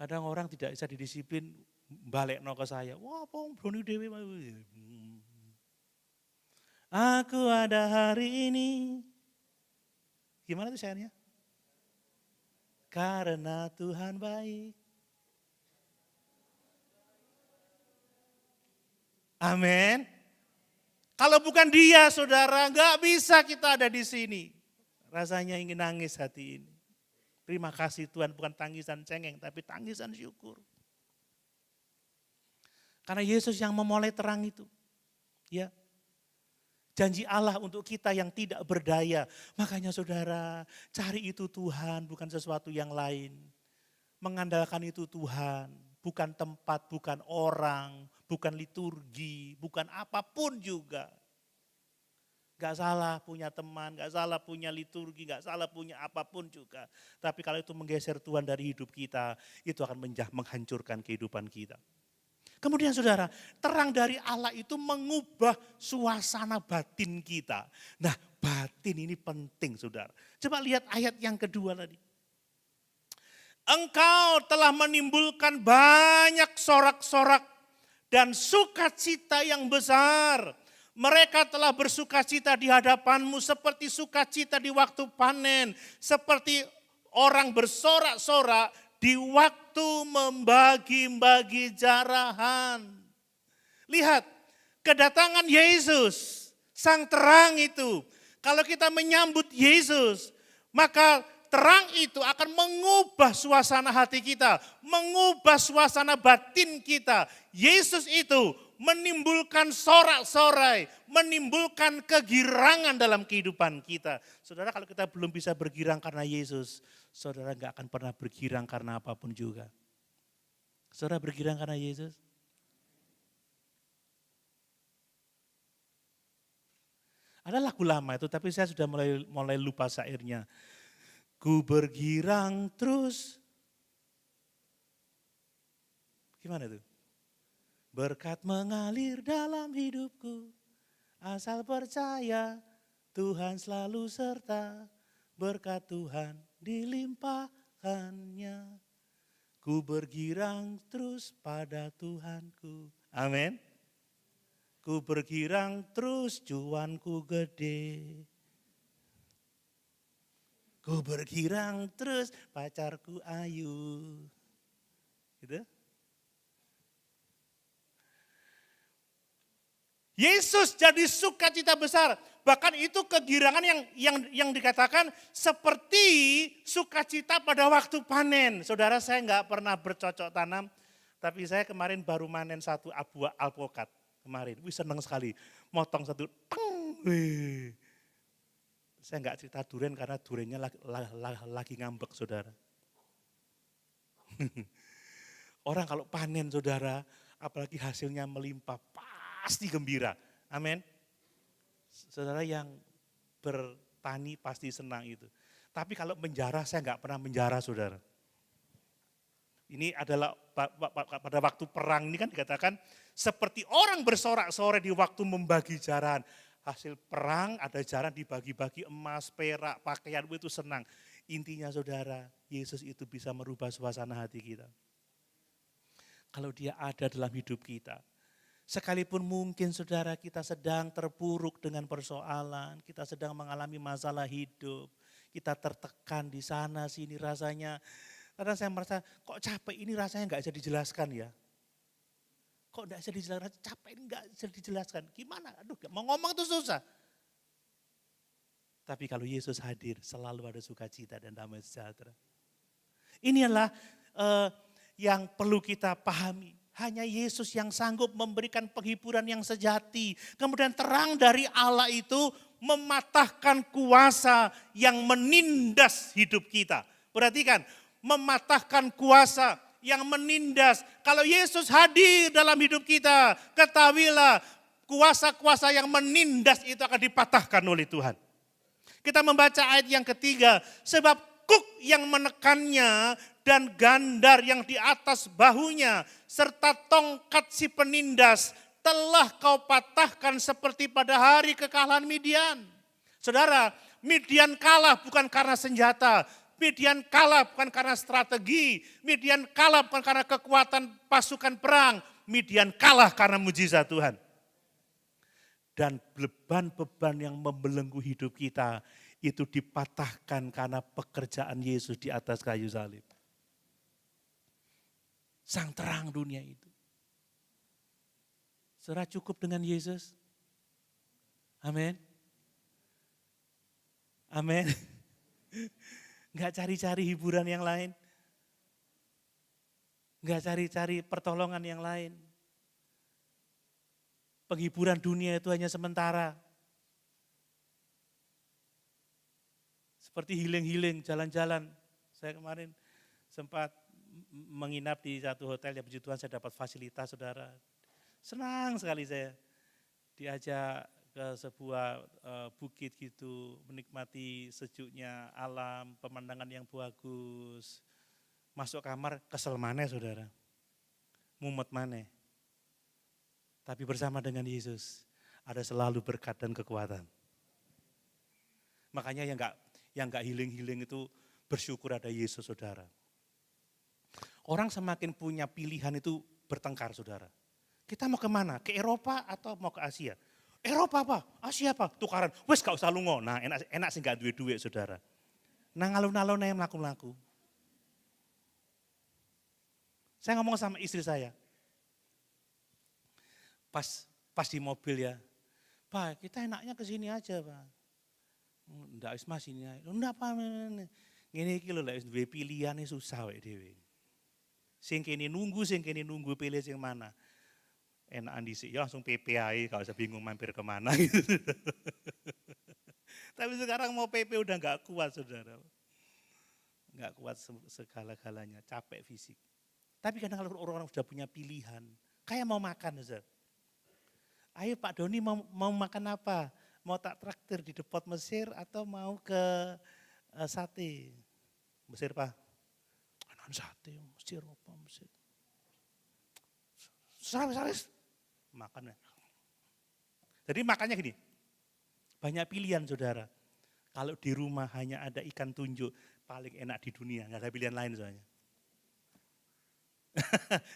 Kadang orang tidak bisa didisiplin, balik ke saya. Wah, pong broni dewe. Aku ada hari ini. Gimana tuh syairnya? Karena Tuhan baik. Amin. Kalau bukan dia saudara, nggak bisa kita ada di sini. Rasanya ingin nangis hati ini. Terima kasih Tuhan, bukan tangisan cengeng, tapi tangisan syukur. Karena Yesus yang memulai terang itu. Ya. Janji Allah untuk kita yang tidak berdaya. Makanya saudara, cari itu Tuhan, bukan sesuatu yang lain. Mengandalkan itu Tuhan, bukan tempat, bukan orang, bukan liturgi, bukan apapun juga. Gak salah punya teman, gak salah punya liturgi, gak salah punya apapun juga. Tapi kalau itu menggeser Tuhan dari hidup kita, itu akan menghancurkan kehidupan kita. Kemudian saudara, terang dari Allah itu mengubah suasana batin kita. Nah, batin ini penting saudara. Coba lihat ayat yang kedua tadi. Engkau telah menimbulkan banyak sorak-sorak dan sukacita yang besar. Mereka telah bersukacita di hadapanmu seperti sukacita di waktu panen. Seperti orang bersorak-sorak di waktu membagi-bagi jarahan. Lihat, kedatangan Yesus, sang terang itu. Kalau kita menyambut Yesus, maka terang itu akan mengubah suasana hati kita, mengubah suasana batin kita. Yesus itu menimbulkan sorak-sorai, menimbulkan kegirangan dalam kehidupan kita. Saudara, kalau kita belum bisa bergirang karena Yesus, saudara gak akan pernah bergirang karena apapun juga. Saudara bergirang karena Yesus? Ada lagu lama itu, tapi saya sudah mulai lupa syairnya. Ku bergirang terus. Gimana itu? Berkat mengalir dalam hidupku, asal percaya Tuhan selalu serta, berkat Tuhan dilimpahkannya. Ku bergirang terus pada Tuhanku. Amin. Ku bergirang terus, cuanku gede. Ku bergirang terus, pacarku ayu. Gitu. Yesus jadi sukacita besar. Bahkan itu kegirangan yang dikatakan seperti sukacita pada waktu panen. Saudara, saya nggak pernah bercocok tanam, tapi saya kemarin baru panen satu buah alpukat kemarin. Wih, seneng sekali. Motong satu, wih. Saya nggak cerita durian karena duriannya lagi ngambek saudara. Orang kalau panen saudara, apalagi hasilnya melimpah, pasti gembira. Amin. Saudara yang bertani pasti senang itu. Tapi kalau menjara, saya nggak pernah menjara saudara. Ini adalah pada waktu perang ini kan dikatakan seperti orang bersorak-sorai di waktu membagi jarahan. Hasil perang ada jaran dibagi-bagi emas, perak, pakaian itu senang. Intinya saudara, Yesus itu bisa merubah suasana hati kita. Kalau dia ada dalam hidup kita. Sekalipun mungkin saudara kita sedang terpuruk dengan persoalan, kita sedang mengalami masalah hidup, kita tertekan di sana sini rasanya. Karena saya merasa kok capek ini rasanya nggak bisa dijelaskan ya. Kok enggak bisa dijelaskan, capek ini enggak bisa dijelaskan. Gimana? Aduh, mau ngomong itu susah. Tapi kalau Yesus hadir, selalu ada sukacita dan damai sejahtera. Ini adalah yang perlu kita pahami. Hanya Yesus yang sanggup memberikan penghiburan yang sejati. Kemudian terang dari Allah itu mematahkan kuasa yang menindas hidup kita. Perhatikan, mematahkan kuasa yang menindas. Kalau Yesus hadir dalam hidup kita, ketahuilah kuasa-kuasa yang menindas itu akan dipatahkan oleh Tuhan. Kita membaca ayat yang ketiga, sebab kuk yang menekannya dan gandar yang di atas bahunya, serta tongkat si penindas, telah kau patahkan seperti pada hari kekalahan Midian. Saudara, Midian kalah bukan karena senjata, Midian kalah bukan karena strategi, Midian kalah bukan karena kekuatan pasukan perang, Midian kalah karena mujizat Tuhan. Dan beban-beban yang membelenggu hidup kita itu dipatahkan karena pekerjaan Yesus di atas kayu salib. Sang terang dunia itu. Saudara, cukup dengan Yesus? Amin. Amin. Enggak cari-cari hiburan yang lain. Enggak cari-cari pertolongan yang lain. Penghiburan dunia itu hanya sementara. Seperti healing-healing, jalan-jalan. Saya kemarin sempat menginap di satu hotel, ya puji Tuhan saya dapat fasilitas, saudara. Senang sekali saya diajak ke sebuah bukit gitu, menikmati sejuknya alam, pemandangan yang bagus. Masuk kamar, kesel maneh saudara, mumet maneh. Tapi bersama dengan Yesus ada selalu berkat dan kekuatan. Makanya yang enggak healing-healing itu bersyukur ada Yesus, saudara. Orang semakin punya pilihan itu bertengkar, saudara. Kita mau kemana? Ke Eropa atau mau ke Asia? Eropa apa? Asia apa? Tukaran. Wes gak usah lungo. Nah enak sih gak duit-duit, saudara. Nah ngalun-alun yang melaku-laku. Saya ngomong sama istri saya. Pas di mobil ya, Pak kita enaknya ke sini aja Pak. Enggak wis Mas ini. Enggak Pak. Ngene iki lho lek duwe pilihane susah wae dhewe. Sing kene nunggu pilih sing mana. Enakan dhisik ya langsung PP ae, gak usah bingung mampir kemana gitu. Tapi sekarang mau PP udah enggak kuat, saudara. Enggak kuat segala-galanya, capek fisik. Tapi kadang kalau orang-orang sudah punya pilihan, kayak mau makan, Ustaz. Ayo Pak Doni mau makan apa? Mau tak traktir di depot Mesir atau mau ke sate? Mesir Pak? Anak sate, Mesir apa Mesir? Saris, makan ya. Jadi makannya gini, banyak pilihan saudara. Kalau di rumah hanya ada ikan tunjuk, paling enak di dunia, nggak ada pilihan lain soalnya.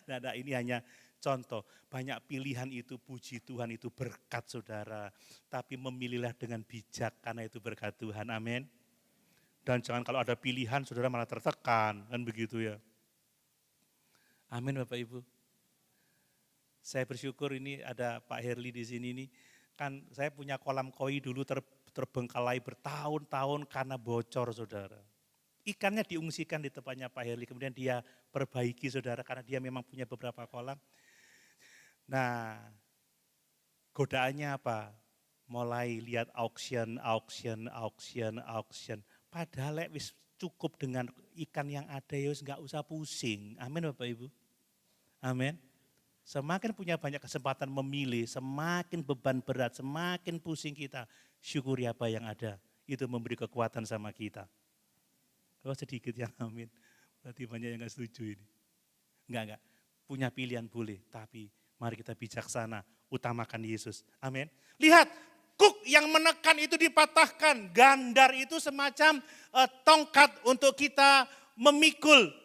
Nggak ada, ini hanya contoh, banyak pilihan itu puji Tuhan, itu berkat saudara. Tapi memilihlah dengan bijak karena itu berkat Tuhan, amin. Dan jangan kalau ada pilihan saudara malah tertekan, kan begitu ya. Amin Bapak Ibu. Saya bersyukur ini ada Pak Herli di sini nih. Kan saya punya kolam koi dulu terbengkalai bertahun-tahun karena bocor saudara. Ikannya diungsikan di tempatnya Pak Herli, kemudian dia perbaiki saudara karena dia memang punya beberapa kolam. Nah, godaannya apa? Mulai lihat auction. Padahal wis cukup dengan ikan yang ada ya wis enggak usah pusing. Amin Bapak Ibu. Amin. Semakin punya banyak kesempatan memilih, semakin beban berat, semakin pusing kita. Syukuri apa yang ada, itu memberi kekuatan sama kita. Oh sedikit yang amin, berarti banyak yang gak setuju ini. Enggak, punya pilihan boleh, tapi mari kita bijaksana, utamakan Yesus. Amin. Lihat, kuk yang menekan itu dipatahkan, gandar itu semacam tongkat untuk kita memikul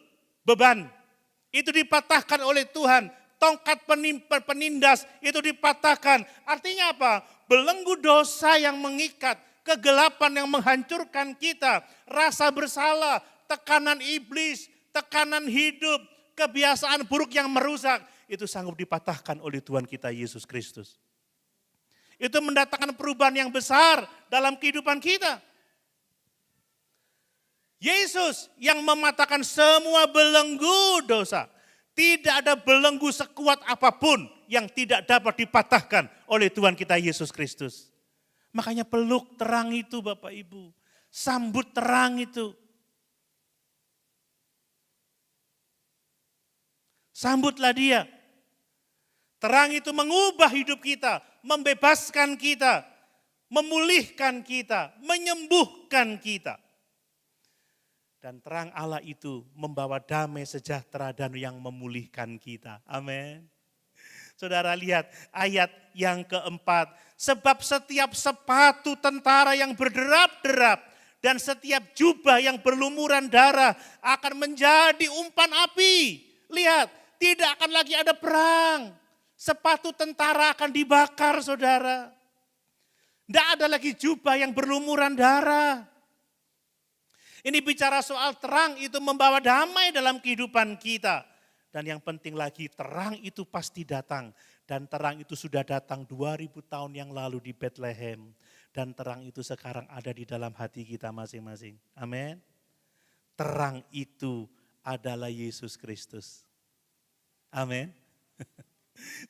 beban. Itu dipatahkan oleh Tuhan. Tongkat penindas itu dipatahkan. Artinya apa? Belenggu dosa yang mengikat, kegelapan yang menghancurkan kita, rasa bersalah, tekanan iblis, tekanan hidup, kebiasaan buruk yang merusak, itu sanggup dipatahkan oleh Tuhan kita Yesus Kristus. Itu mendatangkan perubahan yang besar dalam kehidupan kita. Yesus yang mematahkan semua belenggu dosa. Tidak ada belenggu sekuat apapun yang tidak dapat dipatahkan oleh Tuhan kita Yesus Kristus. Makanya peluk terang itu Bapak Ibu. Sambut terang itu. Sambutlah dia. Terang itu mengubah hidup kita, membebaskan kita, memulihkan kita, menyembuhkan kita. Dan terang Allah itu membawa damai sejahtera dan yang memulihkan kita. Amin. Saudara lihat ayat yang keempat. Sebab setiap sepatu tentara yang berderap-derap dan setiap jubah yang berlumuran darah akan menjadi umpan api. Lihat, tidak akan lagi ada perang. Sepatu tentara akan dibakar, saudara. Tidak ada lagi jubah yang berlumuran darah. Ini bicara soal terang itu membawa damai dalam kehidupan kita. Dan yang penting lagi terang itu pasti datang. Dan terang itu sudah datang 2000 tahun yang lalu di Bethlehem. Dan terang itu sekarang ada di dalam hati kita masing-masing. Amin. Terang itu adalah Yesus Kristus. Amin.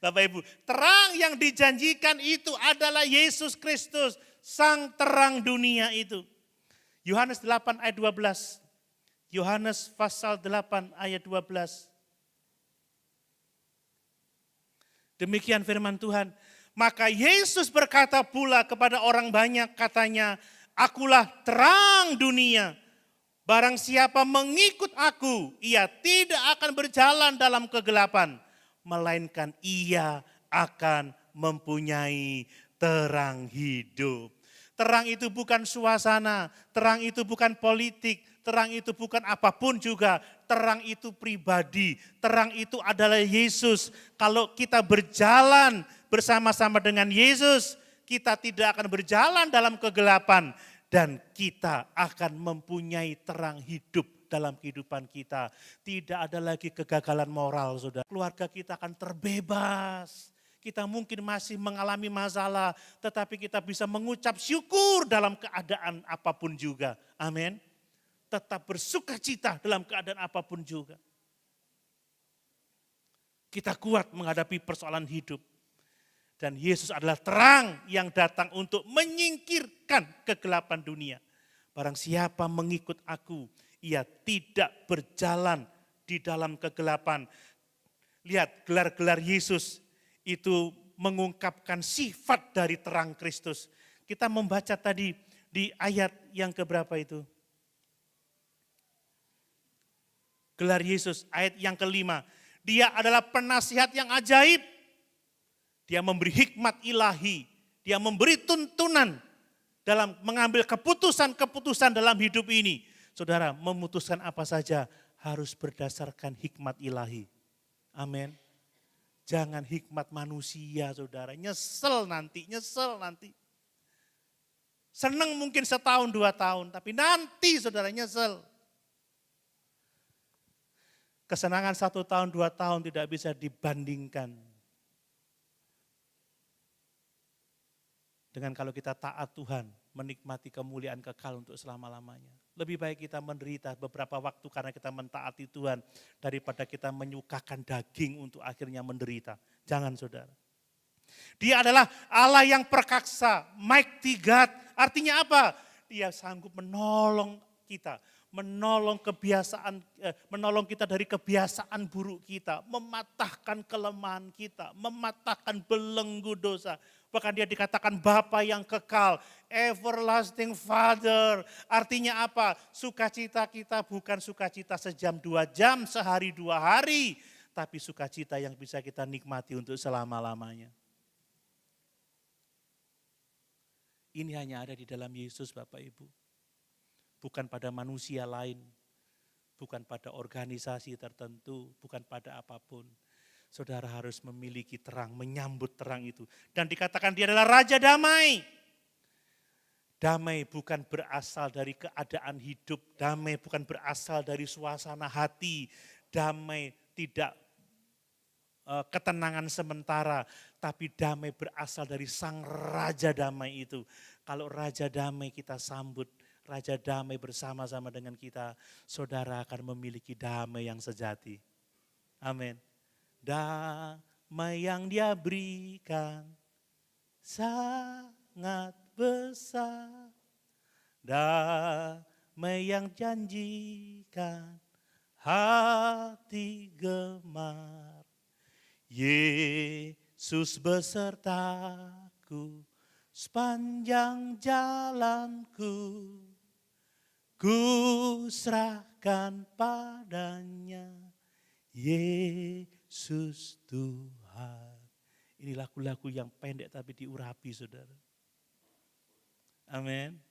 Bapak Ibu, terang yang dijanjikan itu adalah Yesus Kristus. Sang terang dunia itu. Yohanes 8 ayat 12. Yohanes pasal 8 ayat 12. Demikian firman Tuhan. Maka Yesus berkata pula kepada orang banyak katanya, akulah terang dunia. Barang siapa mengikut aku, ia tidak akan berjalan dalam kegelapan. Melainkan ia akan mempunyai terang hidup. Terang itu bukan suasana, terang itu bukan politik, terang itu bukan apapun juga. Terang itu pribadi, terang itu adalah Yesus. Kalau kita berjalan bersama-sama dengan Yesus, kita tidak akan berjalan dalam kegelapan. Dan kita akan mempunyai terang hidup dalam kehidupan kita. Tidak ada lagi kegagalan moral, saudara. Keluarga kita akan terbebas. Kita mungkin masih mengalami masalah, tetapi kita bisa mengucap syukur dalam keadaan apapun juga. Amin. Tetap bersuka cita dalam keadaan apapun juga. Kita kuat menghadapi persoalan hidup. Dan Yesus adalah terang yang datang untuk menyingkirkan kegelapan dunia. Barang siapa mengikut aku, ia tidak berjalan di dalam kegelapan. Lihat gelar-gelar Yesus itu mengungkapkan sifat dari terang Kristus. Kita membaca tadi di ayat yang keberapa itu? Gelar Yesus ayat yang kelima. Dia adalah penasihat yang ajaib. Dia memberi hikmat ilahi. Dia memberi tuntunan dalam mengambil keputusan-keputusan dalam hidup ini. Saudara, memutuskan apa saja harus berdasarkan hikmat ilahi. Amin. Jangan hikmat manusia, saudara. Nyesel nanti. Senang mungkin setahun, 2 tahun. Tapi nanti saudara nyesel. Kesenangan 1 tahun, 2 tahun tidak bisa dibandingkan dengan kalau kita taat Tuhan, menikmati kemuliaan kekal untuk selama-lamanya. Lebih baik kita menderita beberapa waktu karena kita mentaati Tuhan daripada kita menyukakan daging untuk akhirnya menderita. Jangan saudara. Dia adalah Allah yang perkasa, mighty God. Artinya apa? Dia sanggup menolong kita. Menolong kita dari kebiasaan buruk kita. Mematahkan kelemahan kita. Mematahkan belenggu dosa. Bahkan dia dikatakan Bapa yang kekal, everlasting Father. Artinya apa? Sukacita kita bukan sukacita sejam 2 jam, sehari 2 hari. Tapi sukacita yang bisa kita nikmati untuk selama-lamanya. Ini hanya ada di dalam Yesus Bapak Ibu. Bukan pada manusia lain, bukan pada organisasi tertentu, bukan pada apapun. Saudara harus memiliki terang, menyambut terang itu. Dan dikatakan dia adalah Raja Damai. Damai bukan berasal dari keadaan hidup, damai bukan berasal dari suasana hati, damai tidak ketenangan sementara, tapi damai berasal dari Sang Raja Damai itu. Kalau Raja Damai kita sambut, Raja Damai bersama-sama dengan kita, saudara akan memiliki damai yang sejati. Amin. Damai yang dia berikan sangat besar, damai yang janjikan, hati gemar. Yesus besertaku sepanjang jalanku, ku serahkan padanya, Yesus Tuhan. Ini lagu-lagu yang pendek tapi diurapi, saudara. Amin.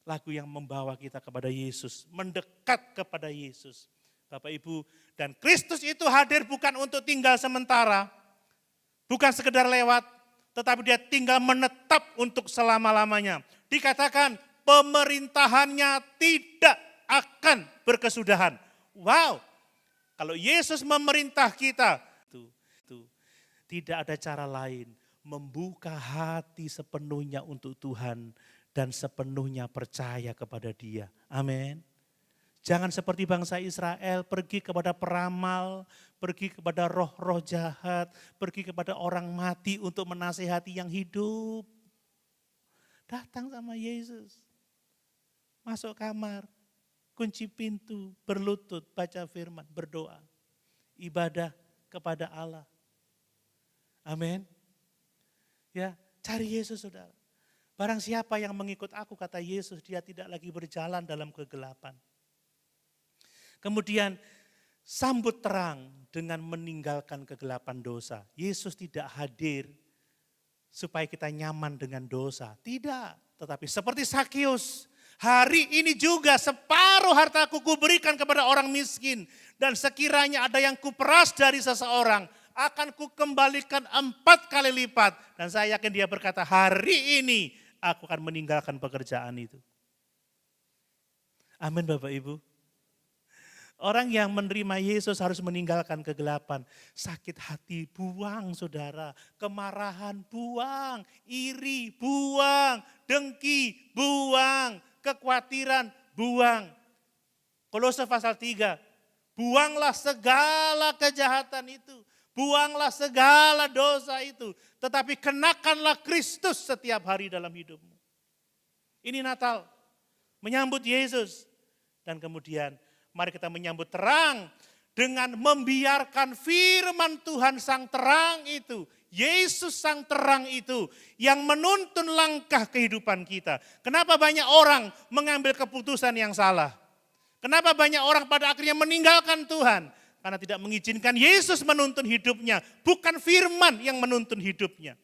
Lagu yang membawa kita kepada Yesus, mendekat kepada Yesus. Bapak Ibu, dan Kristus itu hadir bukan untuk tinggal sementara, bukan sekedar lewat, tetapi dia tinggal menetap untuk selama-lamanya. Dikatakan pemerintahannya tidak akan berkesudahan. Wow, kalau Yesus memerintah kita, itu tidak ada cara lain, membuka hati sepenuhnya untuk Tuhan dan sepenuhnya percaya kepada Dia. Amin. Jangan seperti bangsa Israel pergi kepada peramal, pergi kepada roh-roh jahat, pergi kepada orang mati untuk menasihati yang hidup. Datang sama Yesus, masuk kamar, kunci pintu, berlutut, baca firman, berdoa, ibadah kepada Allah. Amin. Ya, cari Yesus, saudara. Barang siapa yang mengikut aku, kata Yesus, dia tidak lagi berjalan dalam kegelapan. Kemudian sambut terang dengan meninggalkan kegelapan dosa. Yesus tidak hadir supaya kita nyaman dengan dosa. Tidak, tetapi seperti Sakeus, hari ini juga separuh hartaku kuberikan kepada orang miskin. Dan sekiranya ada yang kuperas dari seseorang, akan kukembalikan 4 kali lipat. Dan saya yakin dia berkata, hari ini aku akan meninggalkan pekerjaan itu. Amin Bapak Ibu. Orang yang menerima Yesus harus meninggalkan kegelapan. Sakit hati buang, saudara. Kemarahan buang, iri buang, dengki buang, kekhawatiran buang. Kolose pasal 3, buanglah segala kejahatan itu. Buanglah segala dosa itu. Tetapi kenakanlah Kristus setiap hari dalam hidupmu. Ini Natal, menyambut Yesus. Dan kemudian mari kita menyambut terang dengan membiarkan firman Tuhan sang terang itu, Yesus sang terang itu yang menuntun langkah kehidupan kita. Kenapa banyak orang mengambil keputusan yang salah? Kenapa banyak orang pada akhirnya meninggalkan Tuhan? Karena tidak mengizinkan Yesus menuntun hidupnya, bukan firman yang menuntun hidupnya.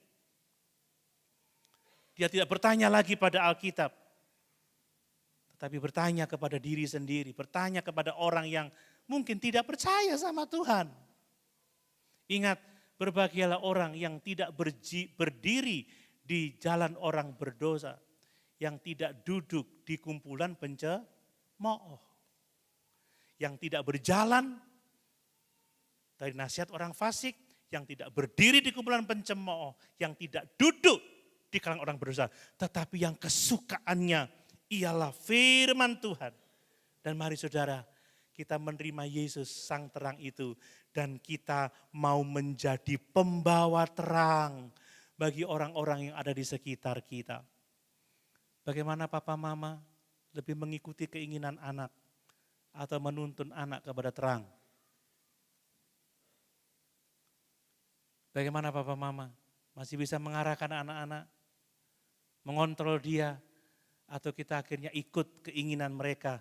Dia tidak bertanya lagi pada Alkitab, tapi bertanya kepada diri sendiri, bertanya kepada orang yang mungkin tidak percaya sama Tuhan. Ingat, berbahagialah orang yang tidak berdiri di jalan orang berdosa, yang tidak duduk di kumpulan pencemooh, yang tidak berjalan dari nasihat orang fasik, yang tidak berdiri di kumpulan pencemooh, yang tidak duduk di kalangan orang berdosa, tetapi yang kesukaannya ialah firman Tuhan. Dan mari saudara, kita menerima Yesus sang terang itu. Dan kita mau menjadi pembawa terang bagi orang-orang yang ada di sekitar kita. Bagaimana papa mama lebih mengikuti keinginan anak atau menuntun anak kepada terang? Bagaimana papa mama masih bisa mengarahkan anak-anak, mengontrol dia, atau kita akhirnya ikut keinginan mereka?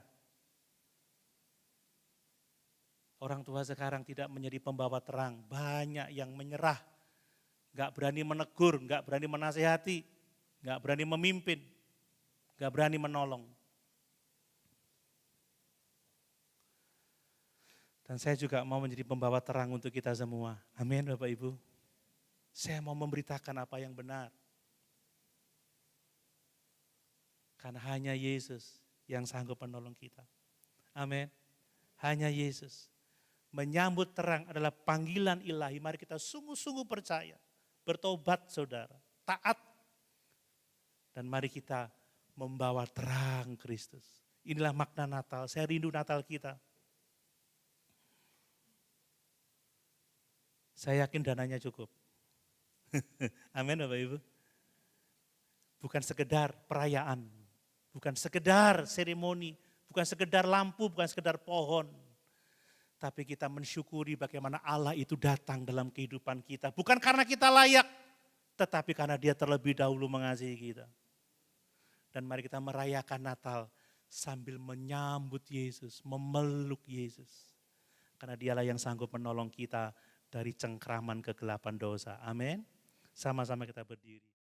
Orang tua sekarang tidak menjadi pembawa terang, banyak yang menyerah, gak berani menegur, gak berani menasihati, gak berani memimpin, gak berani menolong. Dan saya juga mau menjadi pembawa terang untuk kita semua. Amin Bapak Ibu. Saya mau memberitakan apa yang benar. Karena hanya Yesus yang sanggup menolong kita. Amin. Hanya Yesus. Menyambut terang adalah panggilan ilahi. Mari kita sungguh-sungguh percaya. Bertobat saudara. Taat. Dan mari kita membawa terang Kristus. Inilah makna Natal. Saya rindu Natal kita. Saya yakin dananya cukup. Amin Bapak Ibu. Bukan sekedar perayaan, bukan sekedar seremoni, bukan sekedar lampu, bukan sekedar pohon. Tapi kita mensyukuri bagaimana Allah itu datang dalam kehidupan kita. Bukan karena kita layak, tetapi karena Dia terlebih dahulu mengasihi kita. Dan mari kita merayakan Natal sambil menyambut Yesus, memeluk Yesus. Karena Dialah yang sanggup menolong kita dari cengkraman kegelapan dosa. Amin. Sama-sama kita berdiri.